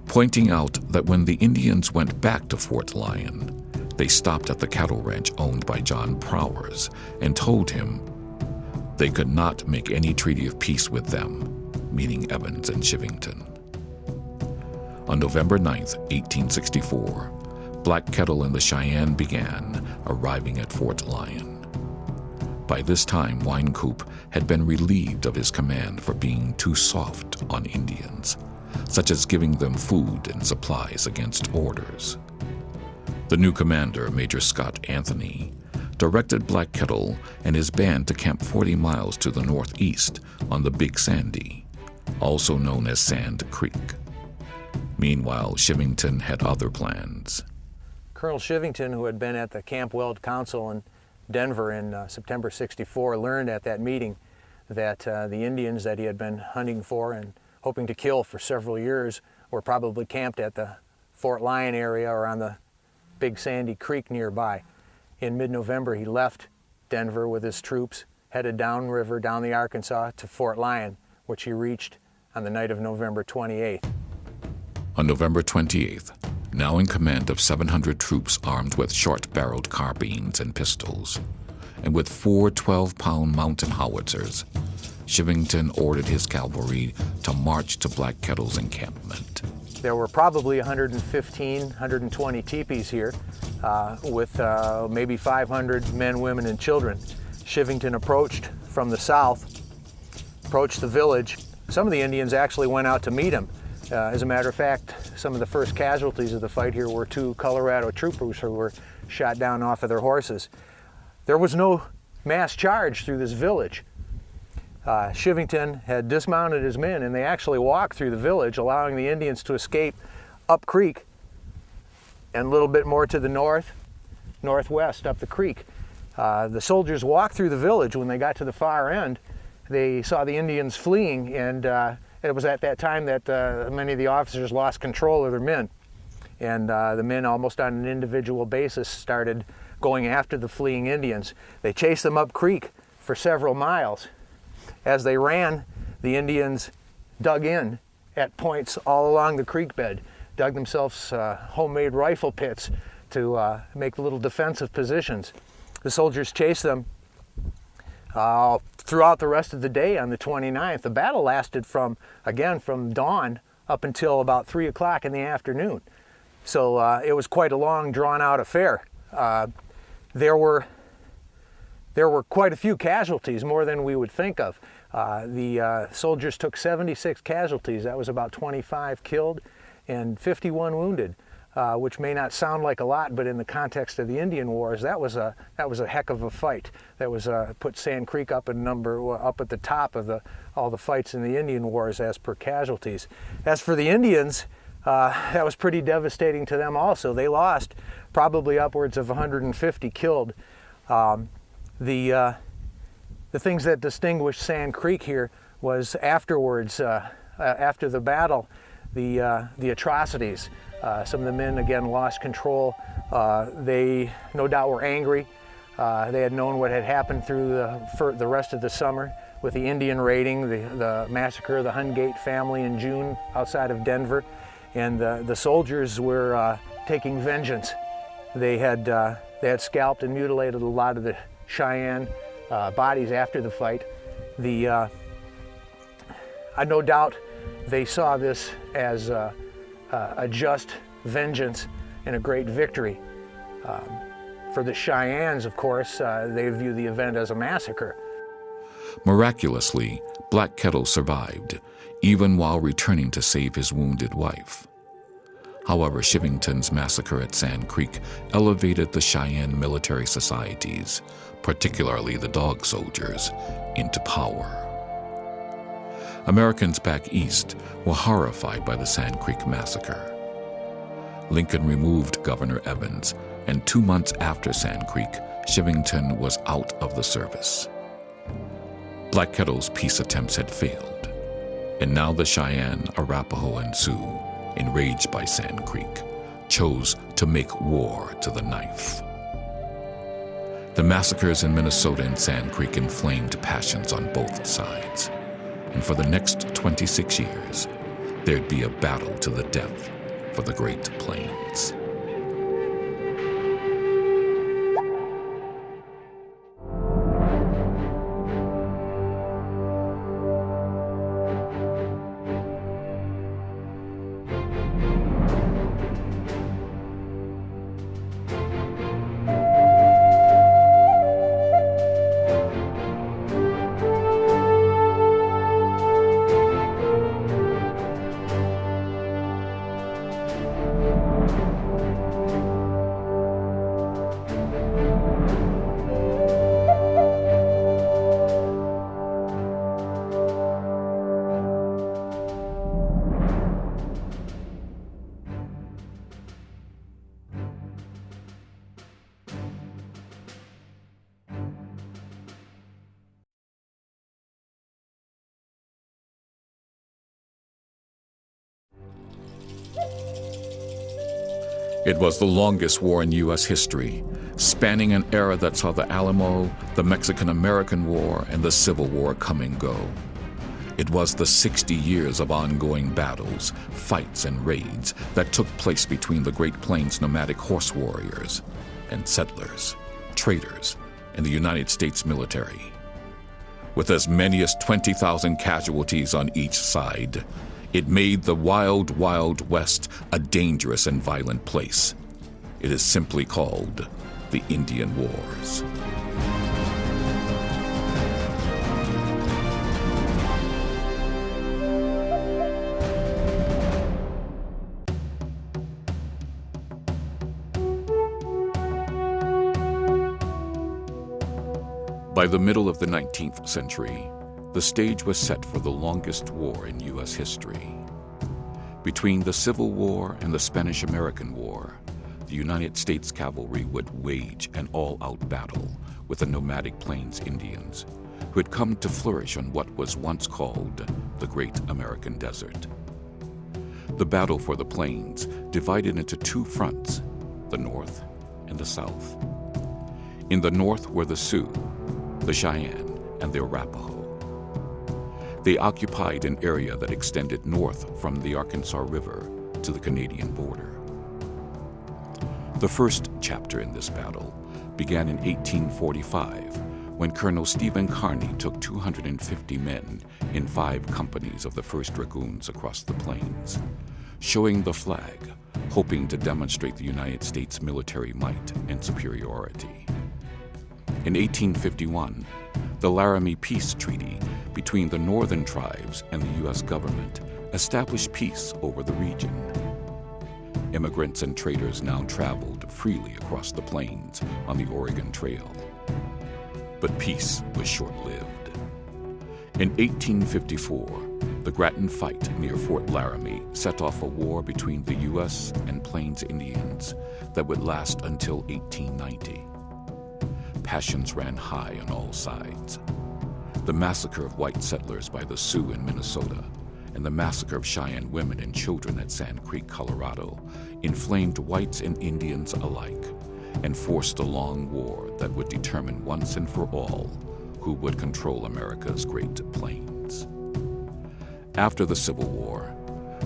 pointing out that when the Indians went back to Fort Lyon, they stopped at the cattle ranch owned by John Prowers and told him they could not make any treaty of peace with them, meaning Evans and Chivington. On November 9, 1864, Black Kettle and the Cheyenne began arriving at Fort Lyon. By this time, Wynkoop had been relieved of his command for being too soft on Indians, such as giving them food and supplies against orders. The new commander, Major Scott Anthony, directed Black Kettle and his band to camp 40 miles to the northeast on the Big Sandy, also known as Sand Creek. Meanwhile, Chivington had other plans. Colonel Chivington, who had been at the Camp Weld Council in Denver in September '64, learned at that meeting that the Indians that he had been hunting for and hoping to kill for several years were probably camped at the Fort Lyon area or on the Big Sandy Creek nearby. In mid-November, he left Denver with his troops, headed downriver down the Arkansas to Fort Lyon, which he reached on the night of November 28th. On November 28th, now in command of 700 troops armed with short-barreled carbines and pistols, and with 4 12-pound mountain howitzers, Chivington ordered his cavalry to march to Black Kettle's encampment. There were probably 115, 120 teepees here with maybe 500 men, women, and children. Chivington approached from the south, approached the village. Some of the Indians actually went out to meet him. As a matter of fact, some of the first casualties of the fight here were 2 Colorado troopers who were shot down off of their horses. There was no mass charge through this village. Chivington had dismounted his men, and they actually walked through the village, allowing the Indians to escape up creek and a little bit more to the northwest up the creek. The soldiers walked through the village. When they got to the far end, they saw the Indians fleeing, and it was at that time that many of the officers lost control of their men. And the men, almost on an individual basis, started going after the fleeing Indians. They chased them up creek for several miles. As they ran, the Indians dug in at points all along the creek bed, dug themselves homemade rifle pits to make little defensive positions. The soldiers chased them throughout the rest of the day on the 29th. The battle lasted from dawn up until about 3 o'clock in the afternoon. So it was quite a long, drawn-out affair. There were quite a few casualties, more than we would think of. The soldiers took 76 casualties. That was about 25 killed and 51 wounded, which may not sound like a lot, but in the context of the Indian Wars, that was a heck of a fight. That was put Sand Creek up at the top of all the fights in the Indian Wars as per casualties. As for the Indians, that was pretty devastating to them also. They lost probably upwards of 150 killed. The things that distinguished Sand Creek here was afterwards, after the battle, the atrocities. Some of the men again lost control. They no doubt were angry. They had known what had happened through the rest of the summer with the Indian raiding, the massacre of the Hungate family in June outside of Denver, and the soldiers were taking vengeance. They had scalped and mutilated a lot of the Cheyenne bodies after the fight. No doubt they saw this as a just vengeance and a great victory. For the Cheyennes, of course, they view the event as a massacre. Miraculously, Black Kettle survived, even while returning to save his wounded wife. However, Chivington's massacre at Sand Creek elevated the Cheyenne military societies, particularly the Dog Soldiers, into power. Americans back east were horrified by the Sand Creek massacre. Lincoln removed Governor Evans, and 2 months after Sand Creek, Chivington was out of the service. Black Kettle's peace attempts had failed, and now the Cheyenne, Arapaho, and Sioux, enraged by Sand Creek, chose to make war to the knife. The massacres in Minnesota and Sand Creek inflamed passions on both sides, and for the next 26 years, there'd be a battle to the death for the Great Plains. It was the longest war in U.S. history, spanning an era that saw the Alamo, the Mexican-American War, and the Civil War come and go. It was the 60 years of ongoing battles, fights, and raids that took place between the Great Plains nomadic horse warriors and settlers, traders, and the United States military. with as many as 20,000 casualties on each side. It made the wild, wild West a dangerous and violent place. It is simply called the Indian Wars. By the middle of the 19th century, the stage was set for the longest war in U.S. history. Between the Civil War and the Spanish-American War, the United States cavalry would wage an all-out battle with the nomadic Plains Indians, who had come to flourish on what was once called the Great American Desert. The battle for the Plains divided into two fronts, the North and the South. In the North were the Sioux, the Cheyenne, and the Arapaho. They occupied an area that extended north from the Arkansas River to the Canadian border. The first chapter in this battle began in 1845, when Colonel Stephen Kearny took 250 men in 5 companies of the 1st Dragoons across the plains, showing the flag, hoping to demonstrate the United States military might and superiority. In 1851, the Laramie Peace Treaty between the northern tribes and the U.S. government established peace over the region. Immigrants and traders now traveled freely across the plains on the Oregon Trail. But peace was short-lived. In 1854, the Grattan Fight near Fort Laramie set off a war between the U.S. and Plains Indians that would last until 1890. Passions ran high on all sides. The massacre of white settlers by the Sioux in Minnesota and the massacre of Cheyenne women and children at Sand Creek, Colorado, inflamed whites and Indians alike and forced a long war that would determine once and for all who would control America's Great Plains. After the Civil War,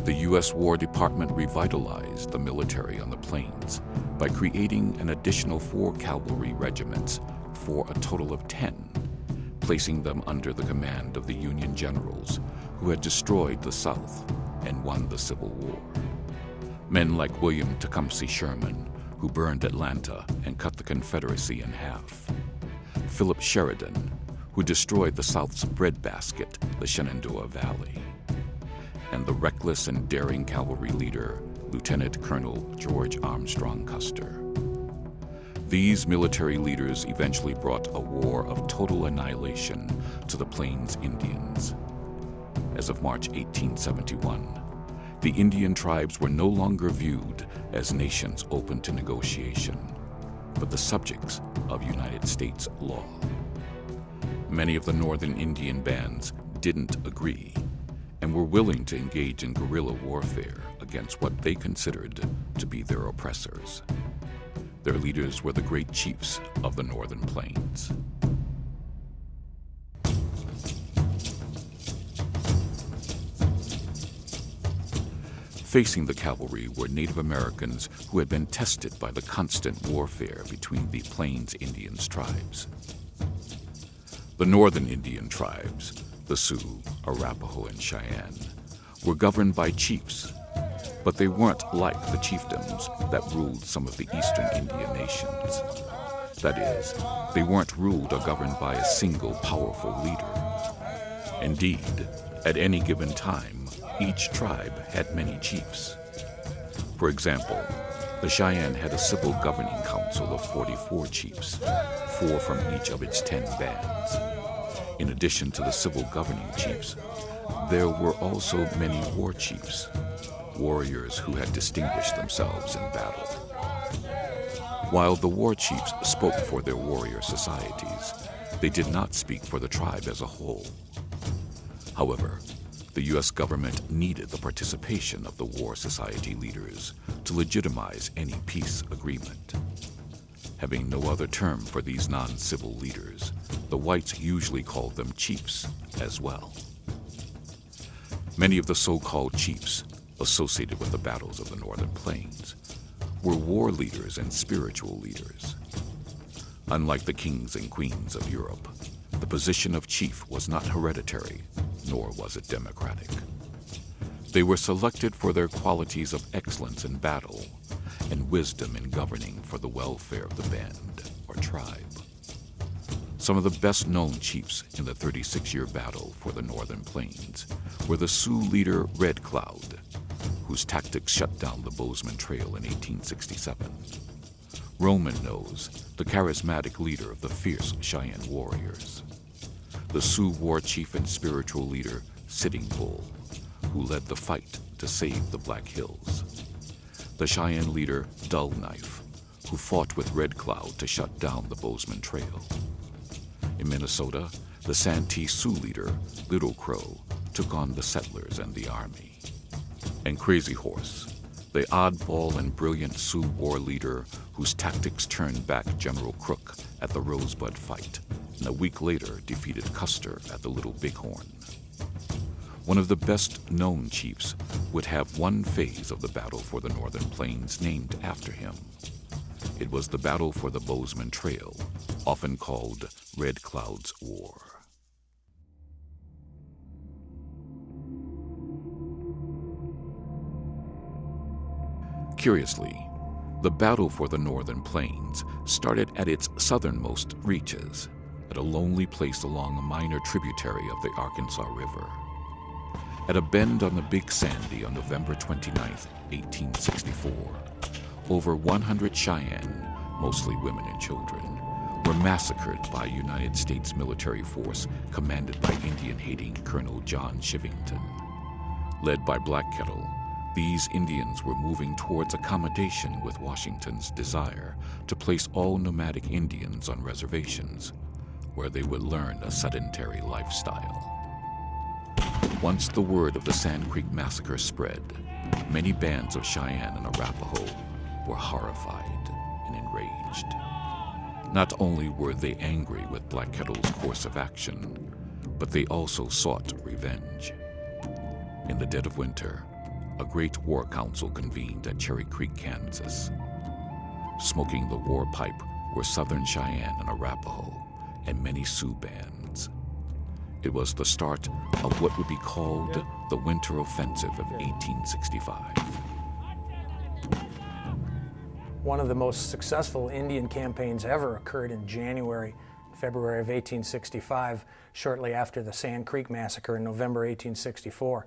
the U.S. War Department revitalized the military on the plains by creating an additional 4 cavalry regiments for a total of 10, placing them under the command of the Union generals who had destroyed the South and won the Civil War. Men like William Tecumseh Sherman, who burned Atlanta and cut the Confederacy in half. Philip Sheridan, who destroyed the South's breadbasket, the Shenandoah Valley. And the reckless and daring cavalry leader, Lieutenant Colonel George Armstrong Custer. These military leaders eventually brought a war of total annihilation to the Plains Indians. As of March 1871, the Indian tribes were no longer viewed as nations open to negotiation, but the subjects of United States law. Many of the northern Indian bands didn't agree and were willing to engage in guerrilla warfare against what they considered to be their oppressors. Their leaders were the great chiefs of the northern plains. Facing the cavalry were Native Americans who had been tested by the constant warfare between the Plains Indians tribes. The northern Indian tribes, the Sioux, Arapaho, and Cheyenne, were governed by chiefs, but they weren't like the chiefdoms that ruled some of the eastern Indian nations. That is, they weren't ruled or governed by a single powerful leader. Indeed, at any given time, each tribe had many chiefs. For example, the Cheyenne had a civil governing council of 44 chiefs, 4 from each of its 10 bands. In addition to the civil governing chiefs, there were also many war chiefs, warriors who had distinguished themselves in battle. While the war chiefs spoke for their warrior societies, they did not speak for the tribe as a whole. However, the U.S. government needed the participation of the war society leaders to legitimize any peace agreement. Having no other term for these non-civil leaders, the whites usually called them chiefs as well. Many of the so-called chiefs associated with the battles of the Northern Plains were war leaders and spiritual leaders. Unlike the kings and queens of Europe, The position of chief was not hereditary, nor was it democratic. They were selected for their qualities of excellence in battle and wisdom in governing for the welfare of the band or tribe. Some of the best-known chiefs in the 36-year battle for the Northern Plains were the Sioux leader Red Cloud, whose tactics shut down the Bozeman Trail in 1867. Roman Nose, the charismatic leader of the fierce Cheyenne warriors. The Sioux war chief and spiritual leader Sitting Bull, who led the fight to save the Black Hills. The Cheyenne leader Dull Knife, who fought with Red Cloud to shut down the Bozeman Trail. In Minnesota, the Santee Sioux leader Little Crow took on the settlers and the army. And Crazy Horse, the oddball and brilliant Sioux war leader whose tactics turned back General Crook at the Rosebud fight, and a week later defeated Custer at the Little Bighorn. One of the best-known chiefs would have one phase of the battle for the Northern Plains named after him. It was the battle for the Bozeman Trail, often called Red Cloud's War. Curiously, the battle for the Northern Plains started at its southernmost reaches, at a lonely place along a minor tributary of the Arkansas River. At a bend on the Big Sandy on November 29, 1864, over 100 Cheyenne, mostly women and children, were massacred by a United States military force commanded by Indian-hating Colonel John Chivington. Led by Black Kettle, these Indians were moving towards accommodation with Washington's desire to place all nomadic Indians on reservations, where they would learn a sedentary lifestyle. Once the word of the Sand Creek Massacre spread, many bands of Cheyenne and Arapaho were horrified and enraged. Not only were they angry with Black Kettle's course of action, but they also sought revenge. In the dead of winter, a great war council convened at Cherry Creek, Kansas. Smoking the war pipe were Southern Cheyenne and Arapaho and many Sioux bands. It was the start of what would be called the Winter Offensive of 1865. One of the most successful Indian campaigns ever occurred in February of 1865, shortly after the Sand Creek Massacre in November 1864.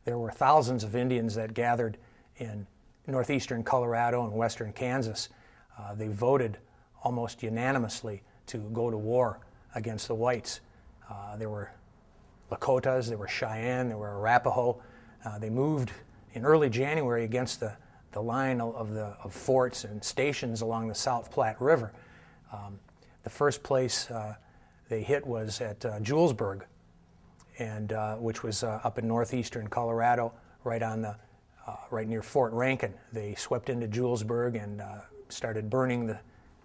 There were thousands of Indians that gathered in northeastern Colorado and western Kansas. They voted almost unanimously to go to war against the whites. There were Lakotas, there were Cheyenne, there were Arapaho. They moved in early January against the line of forts and stations along the South Platte River. The first place they hit was at Julesburg, and which was up in northeastern Colorado, right near Fort Rankin. They swept into Julesburg and started burning the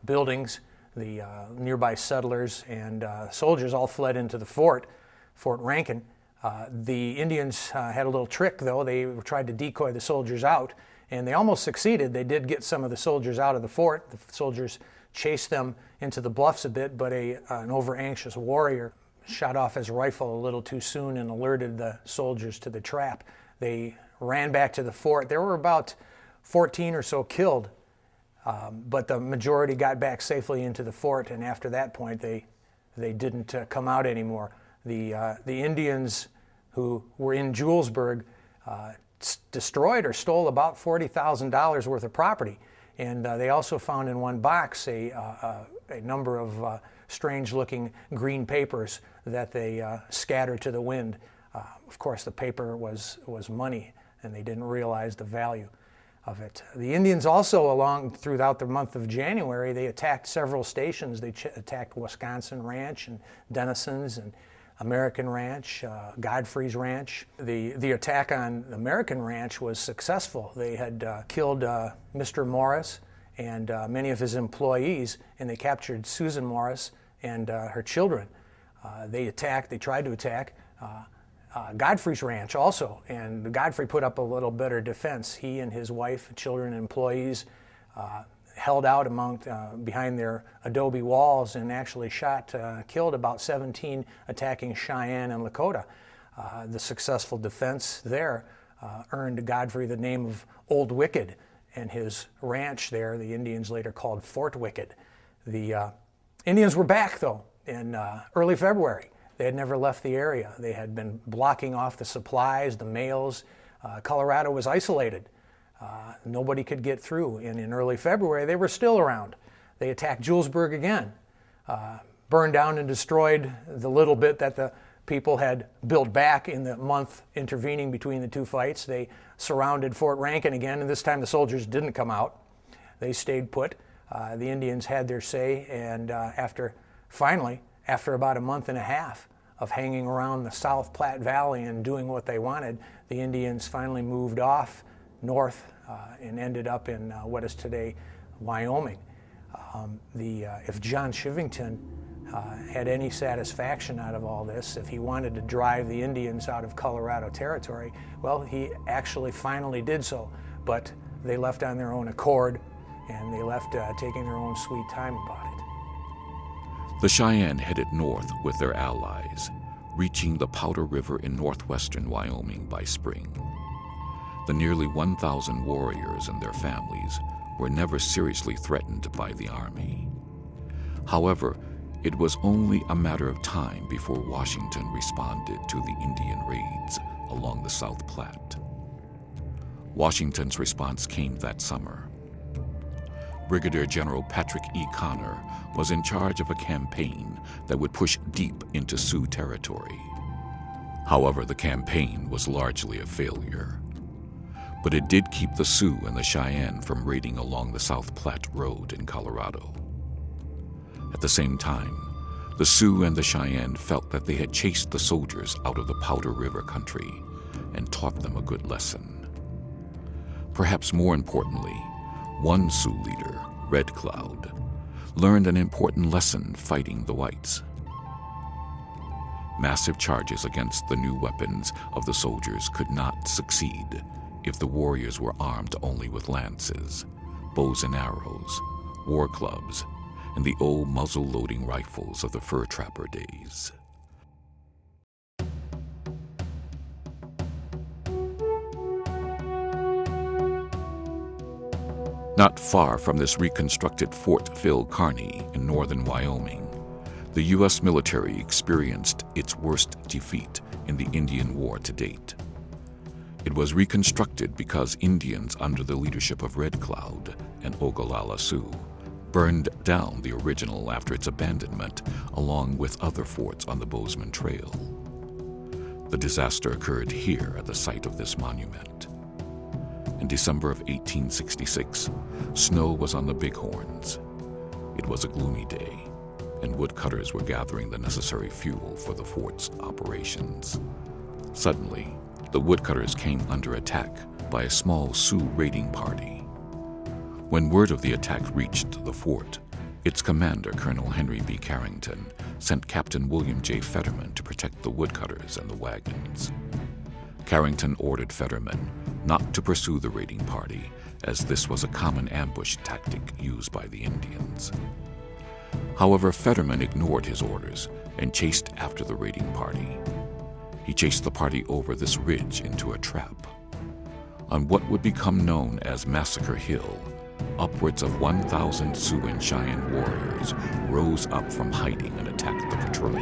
buildings. The nearby settlers and soldiers all fled into the Fort Rankin. The Indians had a little trick, though. They tried to decoy the soldiers out, and they almost succeeded. They did get some of the soldiers out of the fort. The soldiers chased them into the bluffs a bit, but an over-anxious warrior shot off his rifle a little too soon and alerted the soldiers to the trap. They ran back to the fort. There were about 14 or so killed, but the majority got back safely into the fort, and after that point they didn't come out anymore. The Indians who were in Julesburg destroyed or stole about $40,000 worth of property, and they also found in one box a number of strange-looking green papers that they scattered to the wind. Of course, the paper was money, and they didn't realize the value of it. The Indians also, throughout the month of January, they attacked several stations. They attacked Wisconsin Ranch and Denison's and American Ranch, Godfrey's Ranch. The attack on American Ranch was successful. They had killed Mr. Morris and many of his employees, and they captured Susan Morris and her children. They tried to attack Godfrey's Ranch also, and Godfrey put up a little better defense. He and his wife, children, and employees held out behind their adobe walls and actually killed about 17 attacking Cheyenne and Lakota. The successful defense there earned Godfrey the name of Old Wicked, and his ranch there, the Indians later called Fort Wicked. The Indians were back, though, in early February. They had never left the area. They had been blocking off the supplies, the mails. Colorado was isolated. Nobody could get through. And in early February, they were still around. They attacked Julesburg again, burned down and destroyed the little bit that the people had built back in the month intervening between the two fights. They surrounded Fort Rankin again, and this time the soldiers didn't come out. They stayed put. The Indians had their say, and after about a month and a half of hanging around the South Platte Valley and doing what they wanted, the Indians finally moved off north and ended up in what is today Wyoming. If John Chivington had any satisfaction out of all this, if he wanted to drive the Indians out of Colorado Territory, well, he actually finally did so, but they left on their own accord, and they left taking their own sweet time about it. The Cheyenne headed north with their allies, reaching the Powder River in northwestern Wyoming by spring. The nearly 1,000 warriors and their families were never seriously threatened by the Army. However, it was only a matter of time before Washington responded to the Indian raids along the South Platte. Washington's response came that summer. Brigadier General Patrick E. Connor was in charge of a campaign that would push deep into Sioux territory. However, the campaign was largely a failure. But it did keep the Sioux and the Cheyenne from raiding along the South Platte Road in Colorado. At the same time, the Sioux and the Cheyenne felt that they had chased the soldiers out of the Powder River country and taught them a good lesson. Perhaps more importantly, one Sioux leader, Red Cloud, learned an important lesson fighting the whites. Massive charges against the new weapons of the soldiers could not succeed if the warriors were armed only with lances, bows and arrows, war clubs, and the old muzzle-loading rifles of the fur trapper days. Not far from this reconstructed Fort Phil Kearny in northern Wyoming, the U.S. military experienced its worst defeat in the Indian War to date. It was reconstructed because Indians under the leadership of Red Cloud and Ogallala Sioux burned down the original after its abandonment, along with other forts on the Bozeman Trail. The disaster occurred here at the site of this monument. In December of 1866, snow was on the Bighorns. It was a gloomy day, and woodcutters were gathering the necessary fuel for the fort's operations. Suddenly, the woodcutters came under attack by a small Sioux raiding party. When word of the attack reached the fort, its commander, Colonel Henry B. Carrington, sent Captain William J. Fetterman to protect the woodcutters and the wagons. Carrington ordered Fetterman not to pursue the raiding party, as this was a common ambush tactic used by the Indians. However, Fetterman ignored his orders and chased after the raiding party. He chased the party over this ridge into a trap. On what would become known as Massacre Hill, upwards of 1,000 Sioux and Cheyenne warriors rose up from hiding and attacked the patrol.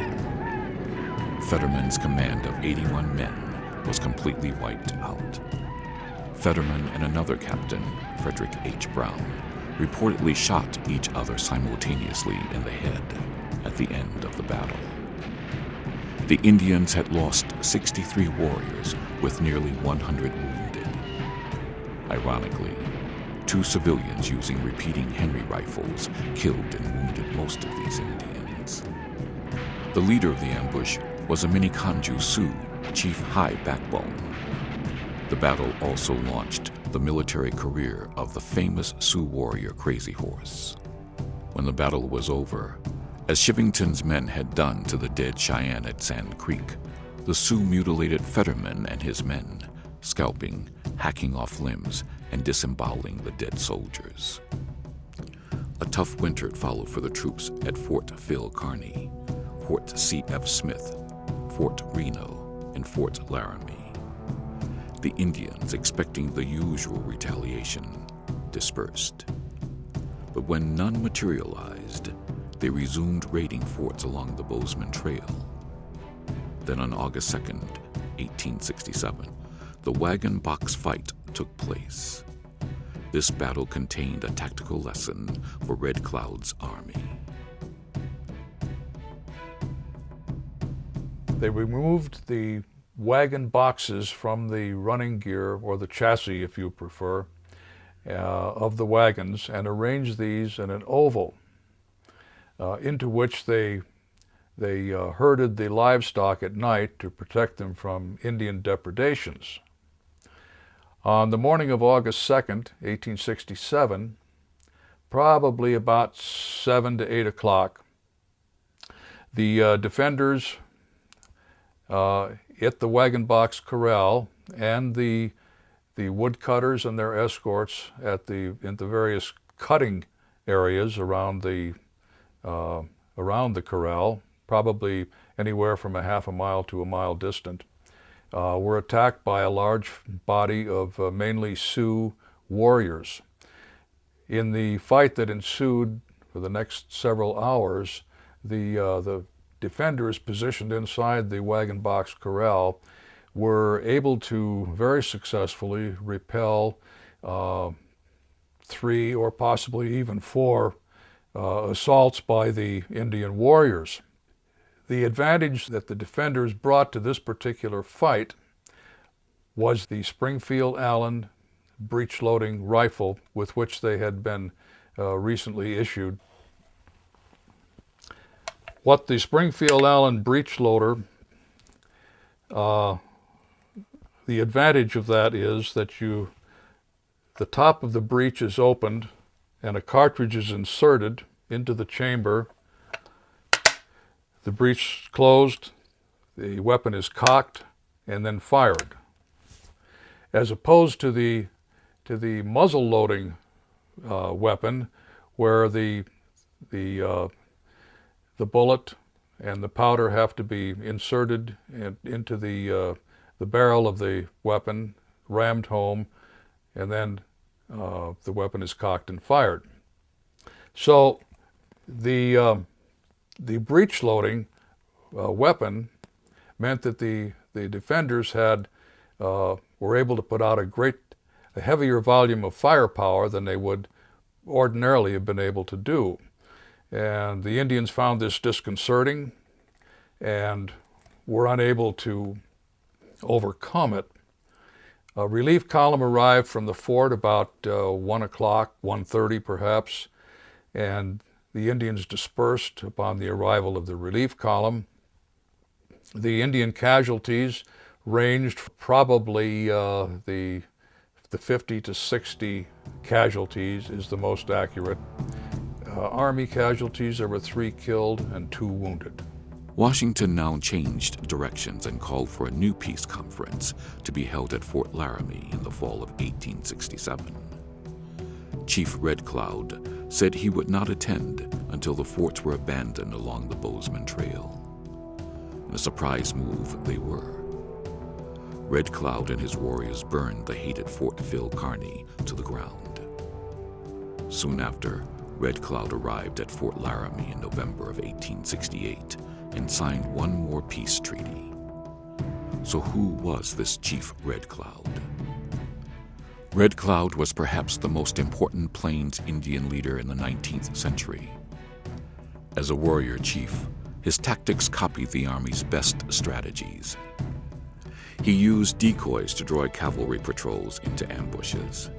Fetterman's command of 81 men was completely wiped out. Fetterman and another captain, Frederick H. Brown, reportedly shot each other simultaneously in the head at the end of the battle. The Indians had lost 63 warriors with nearly 100 wounded. Ironically, 2 civilians using repeating Henry rifles killed and wounded most of these Indians. The leader of the ambush was a Minneconjou Sioux, Chief High Backbone. The battle also launched the military career of the famous Sioux warrior Crazy Horse. When the battle was over, as Chivington's men had done to the dead Cheyenne at Sand Creek, the Sioux mutilated Fetterman and his men, scalping, hacking off limbs, and disemboweling the dead soldiers. A tough winter followed for the troops at Fort Phil Kearny, Fort C.F. Smith, Fort Reno, and Fort Laramie. The Indians, expecting the usual retaliation, dispersed. But when none materialized, they resumed raiding forts along the Bozeman Trail. Then on August 2nd, 1867, the Wagon Box Fight took place. This battle contained a tactical lesson for Red Cloud's army. They removed the wagon boxes from the running gear, or the chassis if you prefer, of the wagons, and arranged these in an oval into which they herded the livestock at night to protect them from Indian depredations. On the morning of August 2nd, 1867, probably about 7 to 8 o'clock, the defenders at the wagon box corral and the woodcutters and their escorts in the various cutting areas around the corral, probably anywhere from a half a mile to a mile distant, were attacked by a large body of mainly Sioux warriors. In the fight that ensued for the next several hours, the defenders positioned inside the wagon box corral were able to very successfully repel 3 or possibly even 4 assaults by the Indian warriors. The advantage that the defenders brought to this particular fight was the Springfield Allen breech-loading rifle with which they had been recently issued. What the Springfield Allen breech loader, the advantage of that is that the top of the breech is opened and a cartridge is inserted into the chamber. The breech closed, the weapon is cocked, and then fired. As opposed to the muzzle loading weapon, where the bullet and the powder have to be inserted into the barrel of the weapon, rammed home, and then the weapon is cocked and fired. So the breech loading weapon meant that the defenders were able to put out a heavier volume of firepower than they would ordinarily have been able to do. And the Indians found this disconcerting and were unable to overcome it. A relief column arrived from the fort about 1 o'clock, 1:30 perhaps, and the Indians dispersed upon the arrival of the relief column. The Indian casualties ranged probably the 50 to 60 casualties is the most accurate. Army casualties, there were 3 killed and 2 wounded. Washington now changed directions and called for a new peace conference to be held at Fort Laramie in the fall of 1867. Chief Red Cloud said he would not attend until the forts were abandoned along the Bozeman Trail. In a surprise move, they were. Red Cloud and his warriors burned the hated Fort Phil Kearny to the ground. Soon after, Red Cloud arrived at Fort Laramie in November of 1868 and signed one more peace treaty. So who was this Chief Red Cloud? Red Cloud was perhaps the most important Plains Indian leader in the 19th century. As a warrior chief, his tactics copied the Army's best strategies. He used decoys to draw cavalry patrols into ambushes.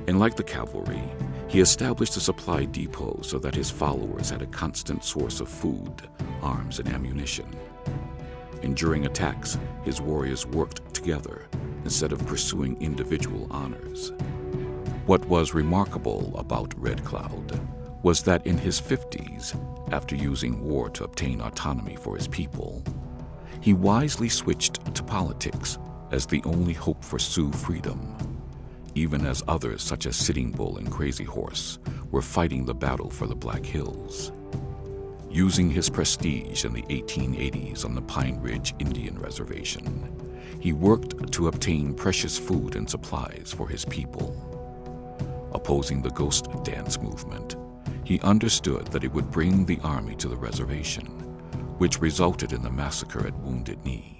And like the cavalry, he established a supply depot so that his followers had a constant source of food, arms, and ammunition. And during attacks, his warriors worked together instead of pursuing individual honors. What was remarkable about Red Cloud was that in his 50s, after using war to obtain autonomy for his people, he wisely switched to politics as the only hope for Sioux freedom. even as others such as Sitting Bull and Crazy Horse were fighting the battle for the Black Hills. Using his prestige in the 1880s on the Pine Ridge Indian Reservation, he worked to obtain precious food and supplies for his people. Opposing the ghost dance movement, he understood that it would bring the army to the reservation, which resulted in the massacre at Wounded Knee.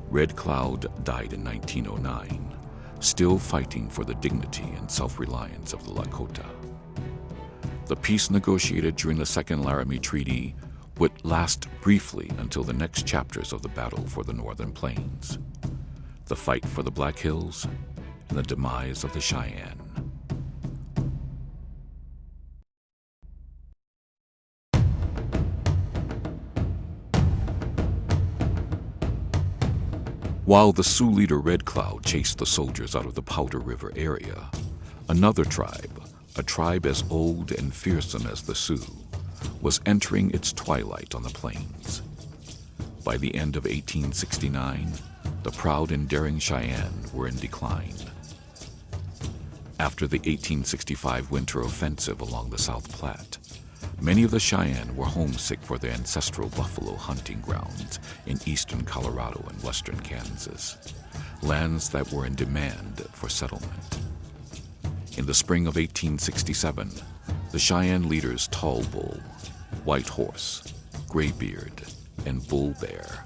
Red Cloud died in 1909, still fighting for the dignity and self-reliance of the Lakota. The peace negotiated during the Second Laramie Treaty would last briefly until the next chapters of the battle for the Northern Plains, the fight for the Black Hills, and the demise of the Cheyenne. While the Sioux leader Red Cloud chased the soldiers out of the Powder River area, another tribe, a tribe as old and fearsome as the Sioux, was entering its twilight on the plains. By the end of 1869, the proud and daring Cheyenne were in decline. After the 1865 winter offensive along the South Platte, many of the Cheyenne were homesick for their ancestral buffalo hunting grounds in eastern Colorado and western Kansas, lands that were in demand for settlement. In the spring of 1867, the Cheyenne leaders Tall Bull, White Horse, Graybeard, and Bull Bear,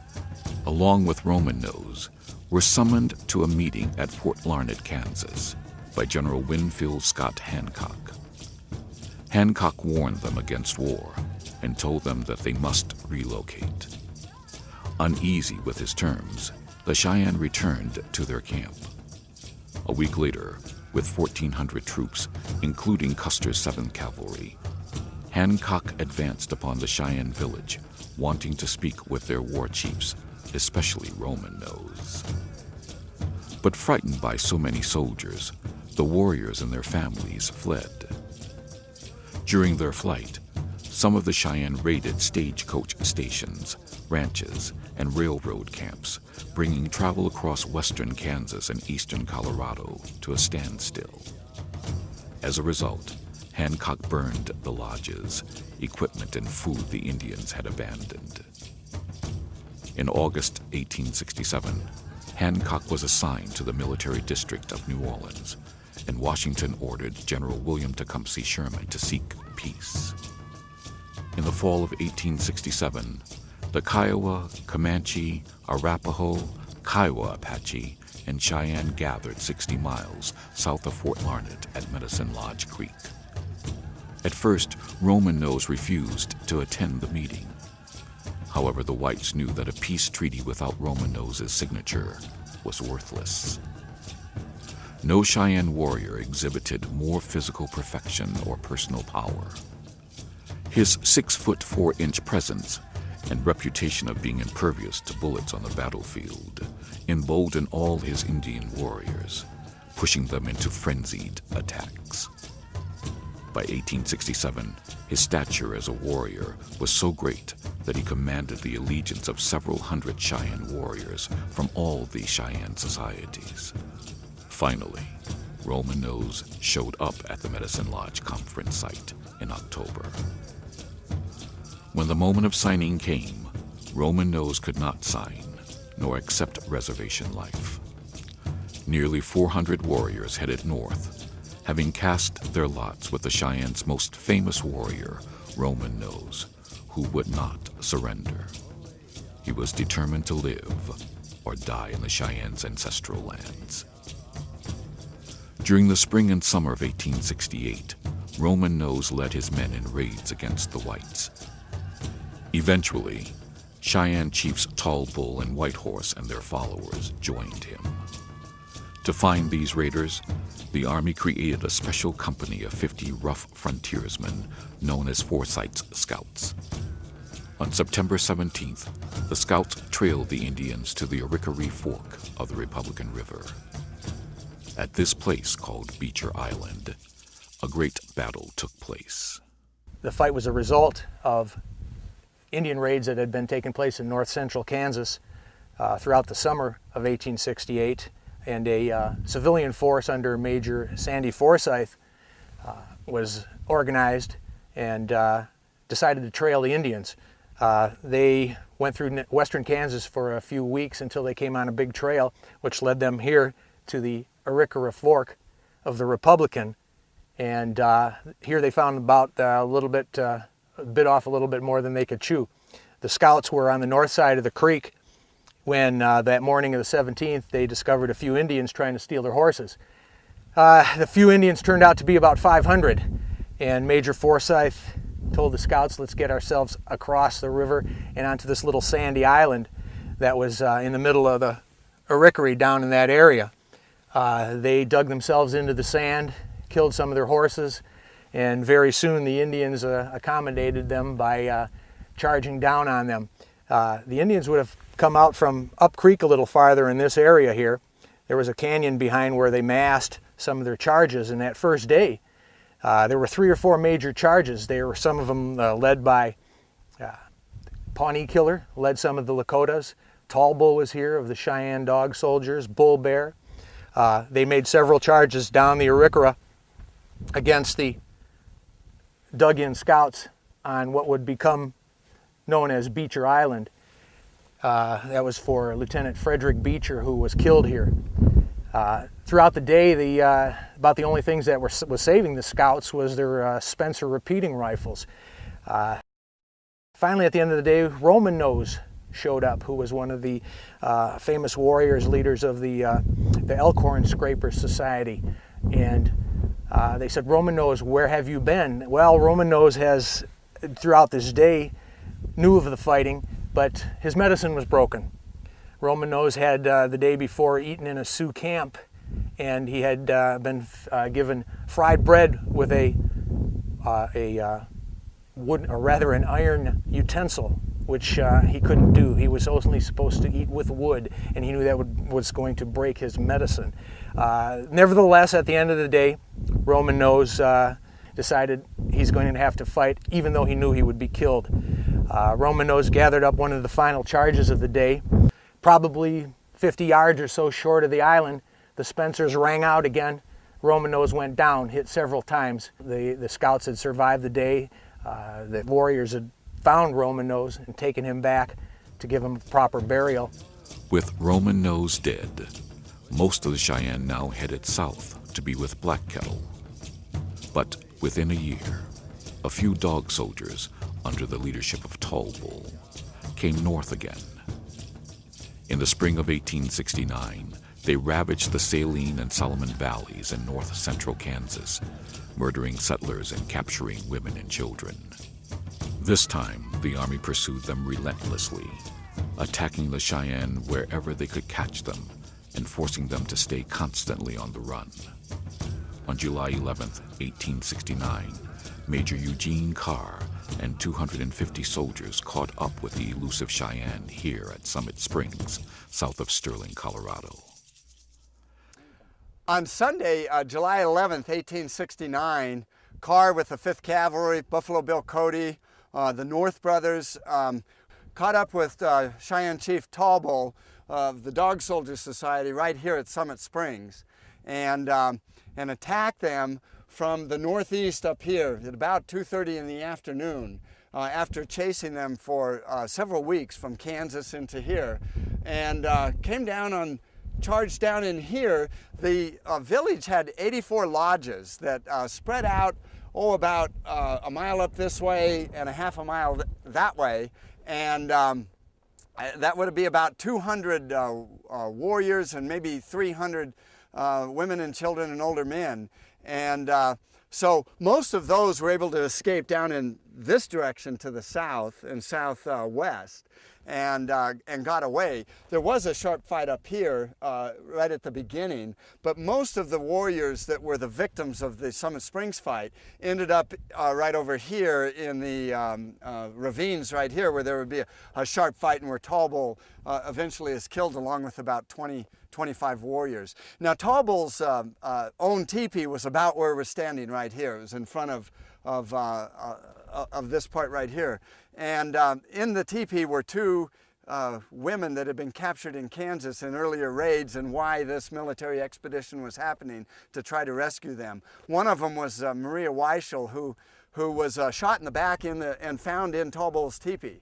along with Roman Nose, were summoned to a meeting at Fort Larned, Kansas, by General Winfield Scott Hancock. Hancock warned them against war and told them that they must relocate. Uneasy with his terms, the Cheyenne returned to their camp. A week later, with 1,400 troops, including Custer's 7th Cavalry, Hancock advanced upon the Cheyenne village, wanting to speak with their war chiefs, especially Roman Nose. But frightened by so many soldiers, the warriors and their families fled. During their flight, some of the Cheyenne raided stagecoach stations, ranches, and railroad camps, bringing travel across western Kansas and eastern Colorado to a standstill. As a result, Hancock burned the lodges, equipment, and food the Indians had abandoned. In August 1867, Hancock was assigned to the military district of New Orleans, and Washington ordered General William Tecumseh Sherman to seek peace. In the fall of 1867, the Kiowa, Comanche, Arapaho, Kiowa Apache, and Cheyenne gathered 60 miles south of Fort Larned at Medicine Lodge Creek. At first, Roman Nose refused to attend the meeting. However, the whites knew that a peace treaty without Roman Nose's signature was worthless. No Cheyenne warrior exhibited more physical perfection or personal power. His 6'4" presence and reputation of being impervious to bullets on the battlefield emboldened all his Indian warriors, pushing them into frenzied attacks. By 1867, his stature as a warrior was so great that he commanded the allegiance of several hundred Cheyenne warriors from all the Cheyenne societies. Finally, Roman Nose showed up at the Medicine Lodge conference site in October. When the moment of signing came, Roman Nose could not sign, nor accept reservation life. Nearly 400 warriors headed north, having cast their lots with the Cheyenne's most famous warrior, Roman Nose, who would not surrender. He was determined to live or die in the Cheyenne's ancestral lands. During the spring and summer of 1868, Roman Nose led his men in raids against the whites. Eventually, Cheyenne chiefs Tall Bull and White Horse and their followers joined him. To find these raiders, the Army created a special company of 50 rough frontiersmen known as Forsyth's Scouts. On September 17th, the Scouts trailed the Indians to the Arickaree Fork of the Republican River. At this place called Beecher Island, a great battle took place. The fight was a result of Indian raids that had been taking place in north central Kansas throughout the summer of 1868. and a civilian force under Major Sandy Forsyth was organized and decided to trail the Indians. They went through western Kansas for a few weeks until they came on a big trail, which led them here to the Arikara Fork of the Republican. And here they found about bit off a little bit more than they could chew. The scouts were on the north side of the creek when that morning of the 17th they discovered a few Indians trying to steal their horses. The few Indians turned out to be about 500, and Major Forsyth told the scouts, let's get ourselves across the river and onto this little sandy island that was in the middle of the Arikara down in that area. They dug themselves into the sand, killed some of their horses, and very soon the Indians accommodated them by charging down on them. The Indians would have come out from up creek a little farther in this area here. There was a canyon behind where they massed some of their charges, and that first day there were 3 or 4 major charges. Some of them led by Pawnee Killer, led some of the Lakotas. Tall Bull was here of the Cheyenne Dog Soldiers, Bull Bear. They made several charges down the Arikara against the dug-in scouts on what would become known as Beecher Island. That was for Lieutenant Frederick Beecher, who was killed here. Throughout the day, about the only things that was saving the scouts was their Spencer repeating rifles. Finally, at the end of the day, Roman Nose showed up, who was one of the famous warriors, leaders of the Elkhorn Scrapers Society. And they said, Roman Nose, where have you been? Well, Roman Nose has, throughout this day, knew of the fighting, but his medicine was broken. Roman Nose had the day before eaten in a Sioux camp, and he had been given fried bread with an iron utensil, which he couldn't do. He was only supposed to eat with wood, and he knew that was going to break his medicine. Nevertheless, at the end of the day, Roman Nose decided he's going to have to fight, even though he knew he would be killed. Roman Nose gathered up one of the final charges of the day. Probably 50 yards or so short of the island, the Spencers rang out again. Roman Nose went down, hit several times. The scouts had survived the day. The warriors had found Roman Nose and taken him back to give him proper burial. With Roman Nose dead, most of the Cheyenne now headed south to be with Black Kettle. But within a year, a few dog soldiers, under the leadership of Tall Bull, came north again. In the spring of 1869, they ravaged the Saline and Solomon Valleys in north central Kansas, murdering settlers and capturing women and children. This time, the Army pursued them relentlessly, attacking the Cheyenne wherever they could catch them and forcing them to stay constantly on the run. On July 11, 1869, Major Eugene Carr and 250 soldiers caught up with the elusive Cheyenne here at Summit Springs, south of Sterling, Colorado. On Sunday, July 11th, 1869, Carr with the 5th Cavalry, Buffalo Bill Cody, the North Brothers, caught up with Cheyenne Chief Tall Bull of the Dog Soldier Society right here at Summit Springs, and attacked them from the northeast up here at about 2:30 in the afternoon, after chasing them for several weeks from Kansas into here, and charged down in here. The village had 84 lodges that spread out, about a mile up this way and a half a mile that way, and that would be about 200 warriors and maybe 300 women and children and older men. And so most of those were able to escape down in this direction to the south and southwest, and got away. There was a sharp fight up here right at the beginning, but most of the warriors that were the victims of the Summit Springs fight ended up right over here in the ravines right here, where there would be a sharp fight and where Tall Bull eventually is killed along with about 25 warriors. Now Tall Bull's own teepee was about where we're standing right here. It was in front of this part right here. And in the teepee were 2 women that had been captured in Kansas in earlier raids and why this military expedition was happening to try to rescue them. One of them was Maria Weichel, who was shot in the back and found in Tall Bull's teepee.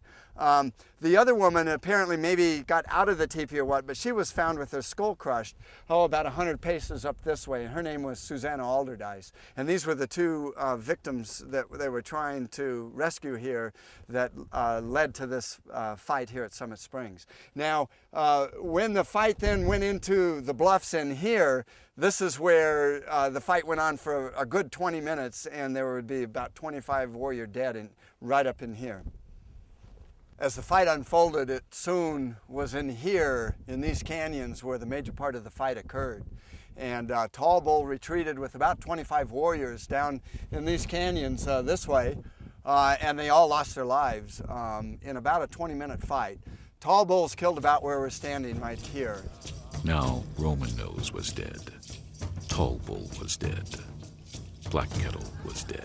The other woman apparently maybe got out of the teepee or what, but she was found with her skull crushed, about 100 paces up this way, and her name was Susanna Alderdice. And these were the two victims that they were trying to rescue here that led to this fight here at Summit Springs. Now, when the fight then went into the bluffs in here, this is where the fight went on for a good 20 minutes, and there would be about 25 warrior dead right up in here. As the fight unfolded, it soon was in here, in these canyons, where the major part of the fight occurred. And Tall Bull retreated with about 25 warriors down in these canyons this way, and they all lost their lives in about a 20-minute fight. Tall Bull's killed about where we're standing right here. Now Roman Nose was dead. Tall Bull was dead. Black Kettle was dead.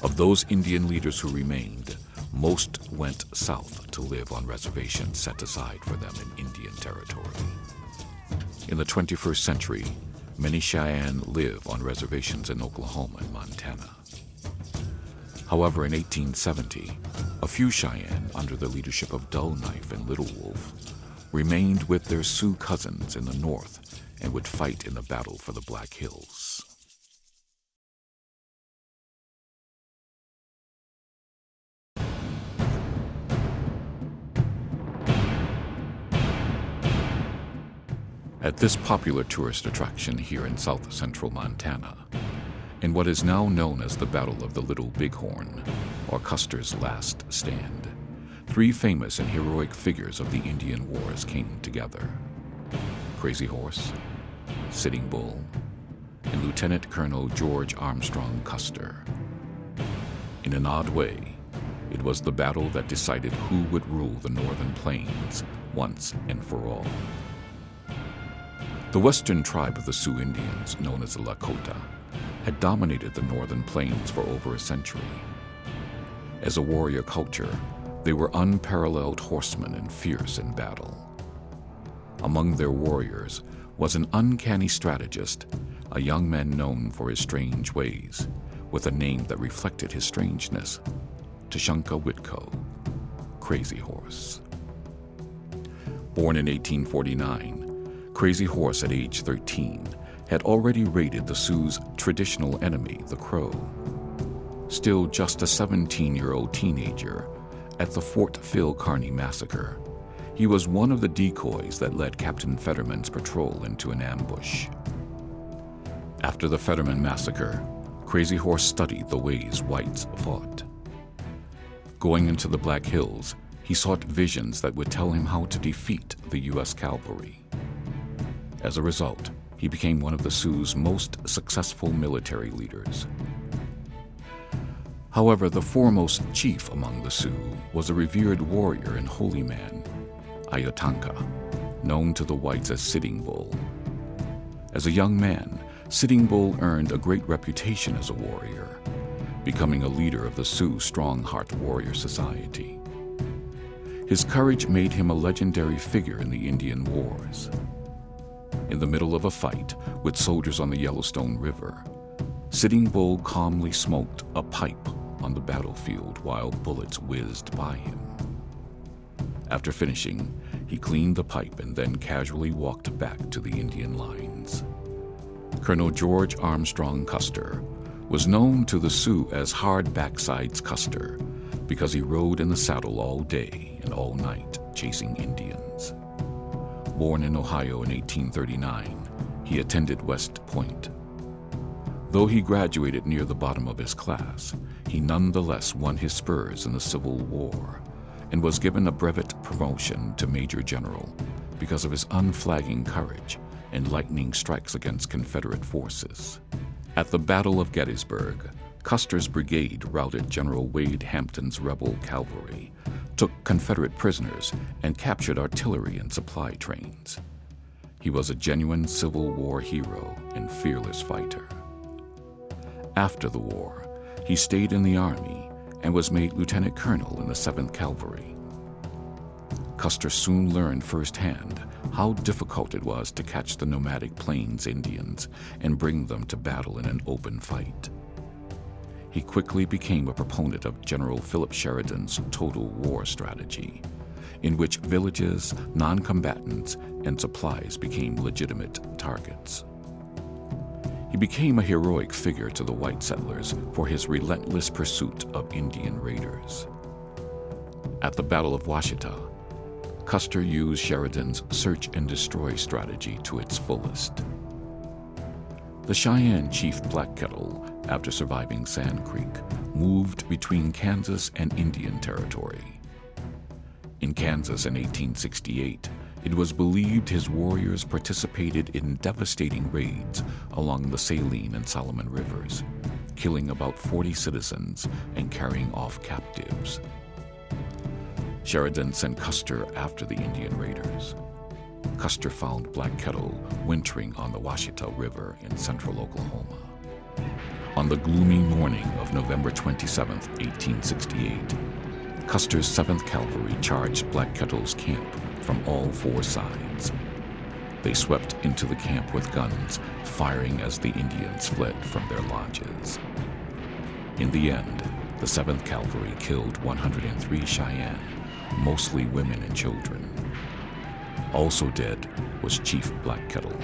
Of those Indian leaders who remained, most went south to live on reservations set aside for them in Indian territory. In the 21st century, many Cheyenne live on reservations in Oklahoma and Montana. However, in 1870, a few Cheyenne, under the leadership of Dull Knife and Little Wolf, remained with their Sioux cousins in the north and would fight in the battle for the Black Hills. At this popular tourist attraction here in south central Montana, in what is now known as the Battle of the Little Bighorn, or Custer's Last Stand, three famous and heroic figures of the Indian Wars came together: Crazy Horse, Sitting Bull, and Lieutenant Colonel George Armstrong Custer. In an odd way, it was the battle that decided who would rule the northern plains once and for all. The western tribe of the Sioux Indians, known as the Lakota, had dominated the northern plains for over a century. As a warrior culture, they were unparalleled horsemen and fierce in battle. Among their warriors was an uncanny strategist, a young man known for his strange ways, with a name that reflected his strangeness: Tashunkah Whitko, Crazy Horse. Born in 1849, Crazy Horse, at age 13, had already raided the Sioux's traditional enemy, the Crow. Still just a 17-year-old teenager, at the Fort Phil Kearny massacre, he was one of the decoys that led Captain Fetterman's patrol into an ambush. After the Fetterman massacre, Crazy Horse studied the ways whites fought. Going into the Black Hills, he sought visions that would tell him how to defeat the U.S. cavalry. As a result, he became one of the Sioux's most successful military leaders. However, the foremost chief among the Sioux was a revered warrior and holy man, Ayatanka, known to the whites as Sitting Bull. As a young man, Sitting Bull earned a great reputation as a warrior, becoming a leader of the Sioux Strong Heart Warrior Society. His courage made him a legendary figure in the Indian Wars. In the middle of a fight with soldiers on the Yellowstone River, Sitting Bull calmly smoked a pipe on the battlefield while bullets whizzed by him. After finishing, he cleaned the pipe and then casually walked back to the Indian lines. Colonel George Armstrong Custer was known to the Sioux as Hard Backsides Custer because he rode in the saddle all day and all night chasing Indians. Born in Ohio in 1839, he attended West Point. Though he graduated near the bottom of his class, he nonetheless won his spurs in the Civil War and was given a brevet promotion to Major General because of his unflagging courage and lightning strikes against Confederate forces. At the Battle of Gettysburg, Custer's brigade routed General Wade Hampton's rebel cavalry, took Confederate prisoners, and captured artillery and supply trains. He was a genuine Civil War hero and fearless fighter. After the war, he stayed in the Army and was made lieutenant colonel in the 7th Cavalry. Custer soon learned firsthand how difficult it was to catch the nomadic Plains Indians and bring them to battle in an open fight. He quickly became a proponent of General Philip Sheridan's total war strategy, in which villages, non-combatants, and supplies became legitimate targets. He became a heroic figure to the white settlers for his relentless pursuit of Indian raiders. At the Battle of Washita, Custer used Sheridan's search and destroy strategy to its fullest. The Cheyenne chief Black Kettle, after surviving Sand Creek, moved between Kansas and Indian Territory. In Kansas in 1868, it was believed his warriors participated in devastating raids along the Saline and Solomon Rivers, killing about 40 citizens and carrying off captives. Sheridan sent Custer after the Indian raiders. Custer found Black Kettle wintering on the Washita River in central Oklahoma. On the gloomy morning of November 27, 1868, Custer's 7th Cavalry charged Black Kettle's camp from all 4 sides. They swept into the camp with guns, firing as the Indians fled from their lodges. In the end, the 7th Cavalry killed 103 Cheyenne, mostly women and children. Also dead was Chief Black Kettle.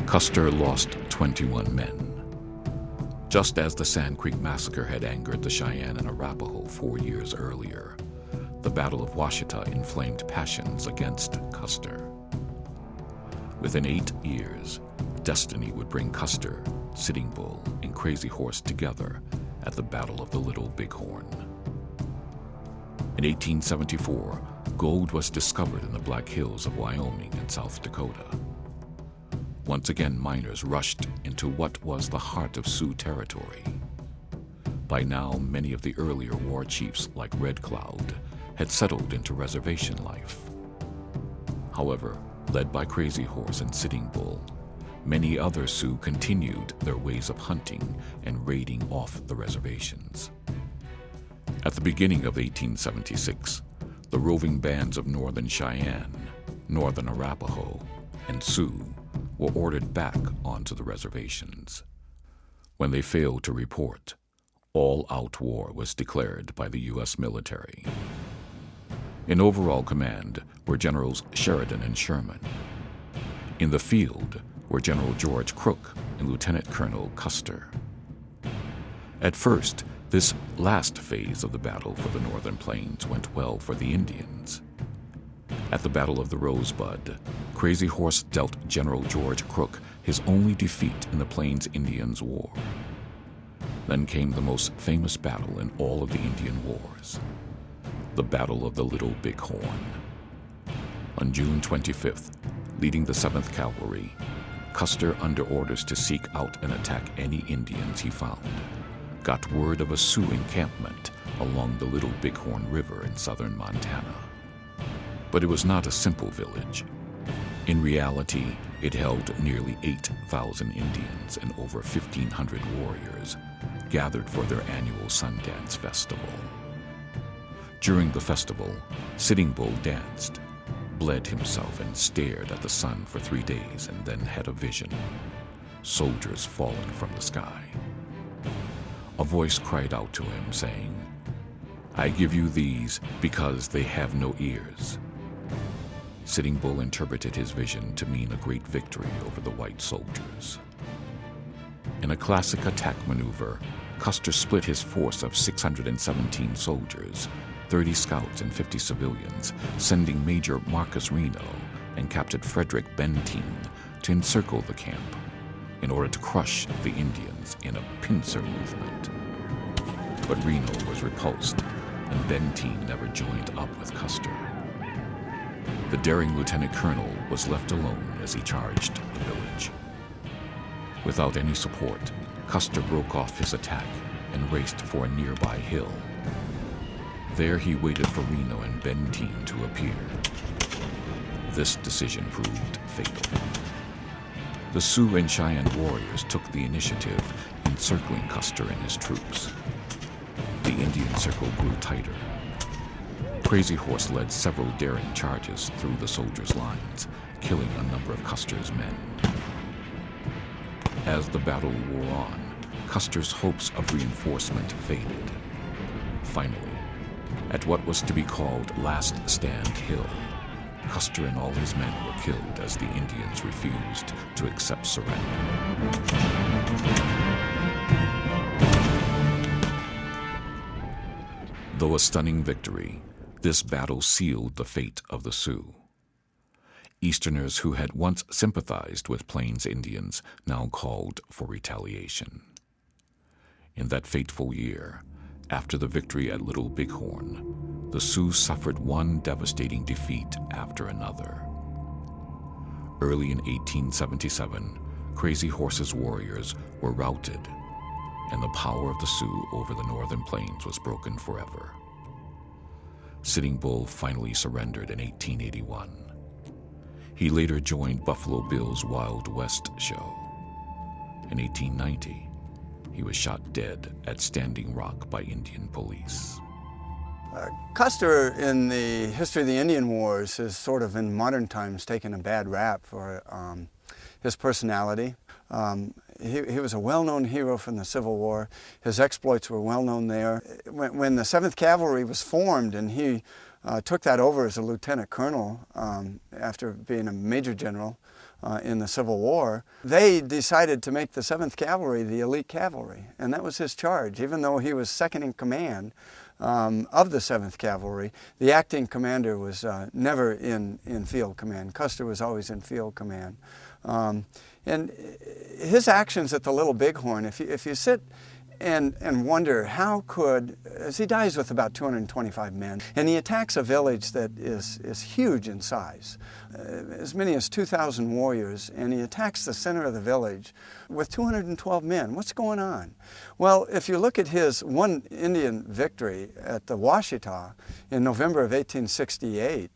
Custer lost 21 men. Just as the Sand Creek Massacre had angered the Cheyenne and Arapaho 4 years earlier, the Battle of Washita inflamed passions against Custer. Within 8 years, destiny would bring Custer, Sitting Bull, and Crazy Horse together at the Battle of the Little Bighorn. In 1874, gold was discovered in the Black Hills of Wyoming and South Dakota. Once again, miners rushed into what was the heart of Sioux territory. By now, many of the earlier war chiefs, like Red Cloud, had settled into reservation life. However, led by Crazy Horse and Sitting Bull, many other Sioux continued their ways of hunting and raiding off the reservations. At the beginning of 1876, the roving bands of Northern Cheyenne, Northern Arapaho, and Sioux were ordered back onto the reservations. When they failed to report, all-out war was declared by the U.S. military. In overall command were Generals Sheridan and Sherman. In the field were General George Crook and Lieutenant Colonel Custer. At first, this last phase of the battle for the Northern Plains went well for the Indians. At the Battle of the Rosebud, Crazy Horse dealt General George Crook his only defeat in the Plains Indians' War. Then came the most famous battle in all of the Indian Wars, the Battle of the Little Bighorn. On June 25th, leading the 7th Cavalry, Custer, under orders to seek out and attack any Indians he found, got word of a Sioux encampment along the Little Bighorn River in southern Montana. But it was not a simple village. In reality, it held nearly 8,000 Indians and over 1,500 warriors gathered for their annual Sundance Festival. During the festival, Sitting Bull danced, bled himself, and stared at the sun for 3 days and then had a vision: soldiers falling from the sky. A voice cried out to him, saying, "I give you these because they have no ears." Sitting Bull interpreted his vision to mean a great victory over the white soldiers. In a classic attack maneuver, Custer split his force of 617 soldiers, 30 scouts and 50 civilians, sending Major Marcus Reno and Captain Frederick Benteen to encircle the camp in order to crush the Indians in a pincer movement. But Reno was repulsed, and Benteen never joined up with Custer. The daring lieutenant colonel was left alone as he charged the village. Without any support, Custer broke off his attack and raced for a nearby hill. There he waited for Reno and Benteen to appear. This decision proved fatal. The Sioux and Cheyenne warriors took the initiative, encircling Custer and his troops. The Indian circle grew tighter. Crazy Horse led several daring charges through the soldiers' lines, killing a number of Custer's men. As the battle wore on, Custer's hopes of reinforcement faded. Finally, at what was to be called Last Stand Hill, Custer and all his men were killed as the Indians refused to accept surrender. Though a stunning victory, this battle sealed the fate of the Sioux. Easterners who had once sympathized with Plains Indians now called for retaliation. In that fateful year, after the victory at Little Bighorn, the Sioux suffered one devastating defeat after another. Early in 1877, Crazy Horse's warriors were routed, and the power of the Sioux over the northern plains was broken forever. Sitting Bull finally surrendered in 1881. He later joined Buffalo Bill's Wild West show. In 1890, he was shot dead at Standing Rock by Indian police. Custer, in the history of the Indian Wars, has sort of in modern times taken a bad rap for his personality. He was a well-known hero from the Civil War. His exploits were well-known there. When the 7th Cavalry was formed and he took that over as a lieutenant colonel after being a major general in the Civil War, they decided to make the 7th Cavalry the elite cavalry, and that was his charge. Even though he was second in command of the 7th Cavalry, the acting commander was never in field command. Custer was always in field command. And his actions at the Little Bighorn, if you sit and wonder how could, as he dies with about 225 men, and he attacks a village that is huge in size, as many as 2,000 warriors, and he attacks the center of the village with 212 men. What's going on? Well, if you look at his one Indian victory at the Washita in November of 1868,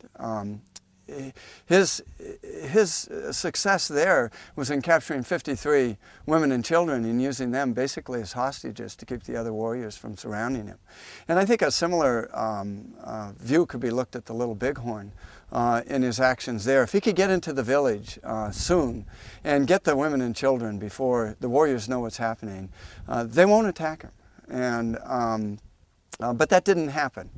his success there was in capturing 53 women and children and using them basically as hostages to keep the other warriors from surrounding him. And I think a similar view could be looked at the Little Bighorn in his actions there. If he could get into the village soon and get the women and children before the warriors know what's happening, they won't attack him. And but that didn't happen.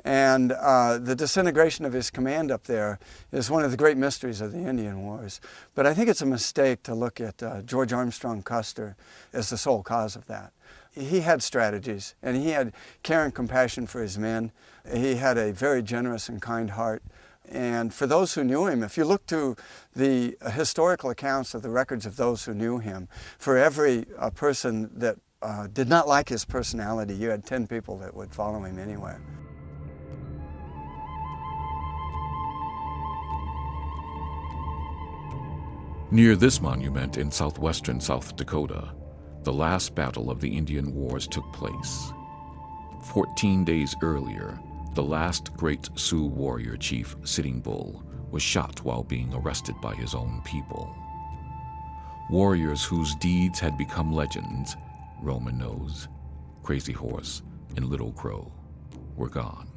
And the disintegration of his command up there is one of the great mysteries of the Indian Wars. But I think it's a mistake to look at George Armstrong Custer as the sole cause of that. He had strategies, and he had care and compassion for his men. He had a very generous and kind heart. And for those who knew him, if you look to the historical accounts of the records of those who knew him, for every person that did not like his personality, you had 10 people that would follow him anywhere. Near this monument in southwestern South Dakota, the last battle of the Indian Wars took place. 14 days earlier, the last great Sioux warrior chief, Sitting Bull, was shot while being arrested by his own people. Warriors whose deeds had become legends, Roman Nose, Crazy Horse, and Little Crow, were gone.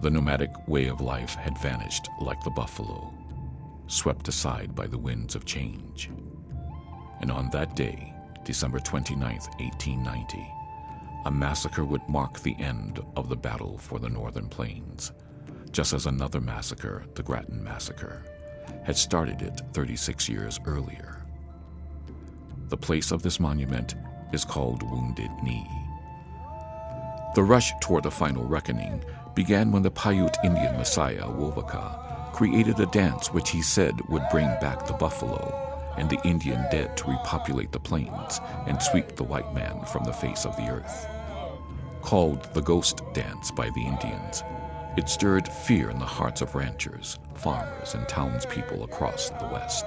The nomadic way of life had vanished like the buffalo, swept aside by the winds of change. And on that day, December 29th, 1890, a massacre would mark the end of the battle for the Northern Plains, just as another massacre, the Grattan Massacre, had started it 36 years earlier. The place of this monument is called Wounded Knee. The rush toward the final reckoning began when the Paiute Indian messiah, Wovoka, created a dance which he said would bring back the buffalo and the Indian dead to repopulate the plains and sweep the white man from the face of the earth. Called the Ghost Dance by the Indians, it stirred fear in the hearts of ranchers, farmers, and townspeople across the West.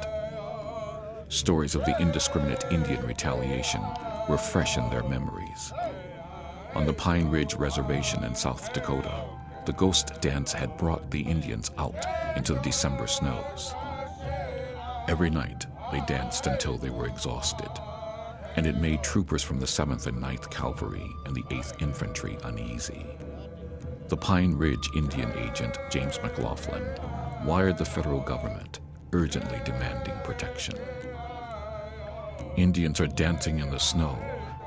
Stories of the indiscriminate Indian retaliation were fresh in their memories. On the Pine Ridge Reservation in South Dakota, the Ghost Dance had brought the Indians out into the December snows. Every night, they danced until they were exhausted, and it made troopers from the 7th and 9th Cavalry and the 8th Infantry uneasy. the Pine Ridge Indian agent James McLaughlin wired the federal government, urgently demanding protection. Indians are dancing in the snow.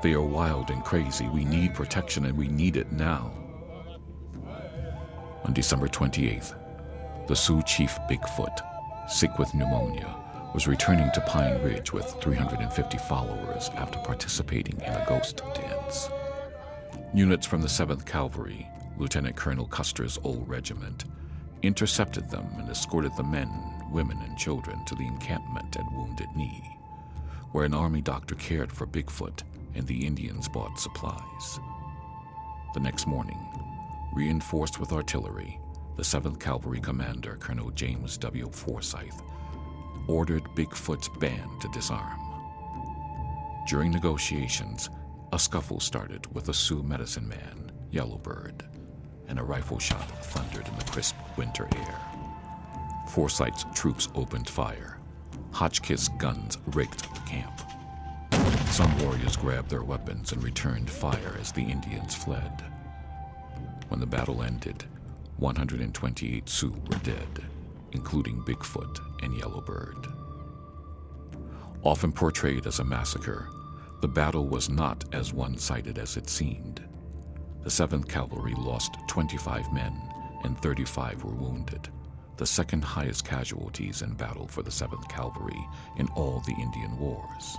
They are wild and crazy. We need protection, and we need it now. On December 28th, the Sioux chief Bigfoot, sick with pneumonia, was returning to Pine Ridge with 350 followers after participating in a ghost dance. Units from the 7th Cavalry, Lieutenant Colonel Custer's old regiment, intercepted them and escorted the men, women, and children to the encampment at Wounded Knee, where an army doctor cared for Bigfoot and the Indians bought supplies. The next morning, reinforced with artillery, the 7th Cavalry commander, Colonel James W. Forsyth, ordered Bigfoot's band to disarm. During negotiations, a scuffle started with a Sioux medicine man, Yellowbird, and a rifle shot thundered in the crisp winter air. Forsyth's troops opened fire. Hotchkiss guns raked the camp. Some warriors grabbed their weapons and returned fire as the Indians fled. When the battle ended, 128 Sioux were dead, including Bigfoot and Yellowbird. Often portrayed as a massacre, the battle was not as one-sided as it seemed. The 7th Cavalry lost 25 men and 35 were wounded, the second highest casualties in battle for the 7th Cavalry in all the Indian Wars.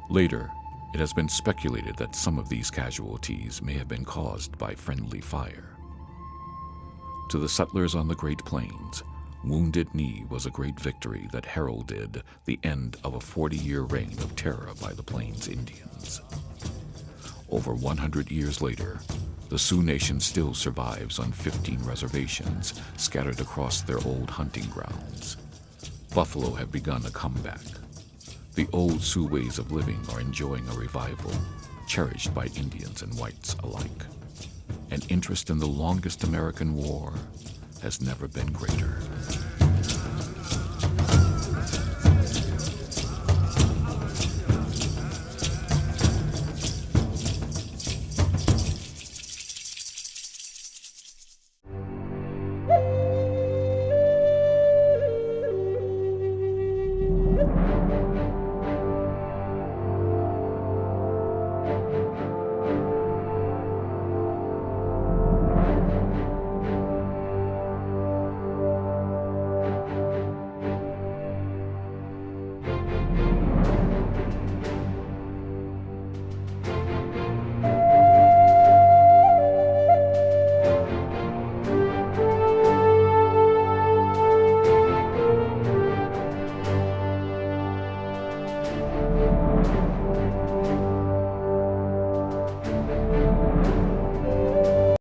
Later, it has been speculated that some of these casualties may have been caused by friendly fire. To the settlers on the Great Plains, Wounded Knee was a great victory that heralded the end of a 40-year reign of terror by the Plains Indians. Over 100 years later, the Sioux Nation still survives on 15 reservations scattered across their old hunting grounds. Buffalo have begun a comeback. The old Sioux ways of living are enjoying a revival, cherished by Indians and whites alike. And interest in the longest American war has never been greater.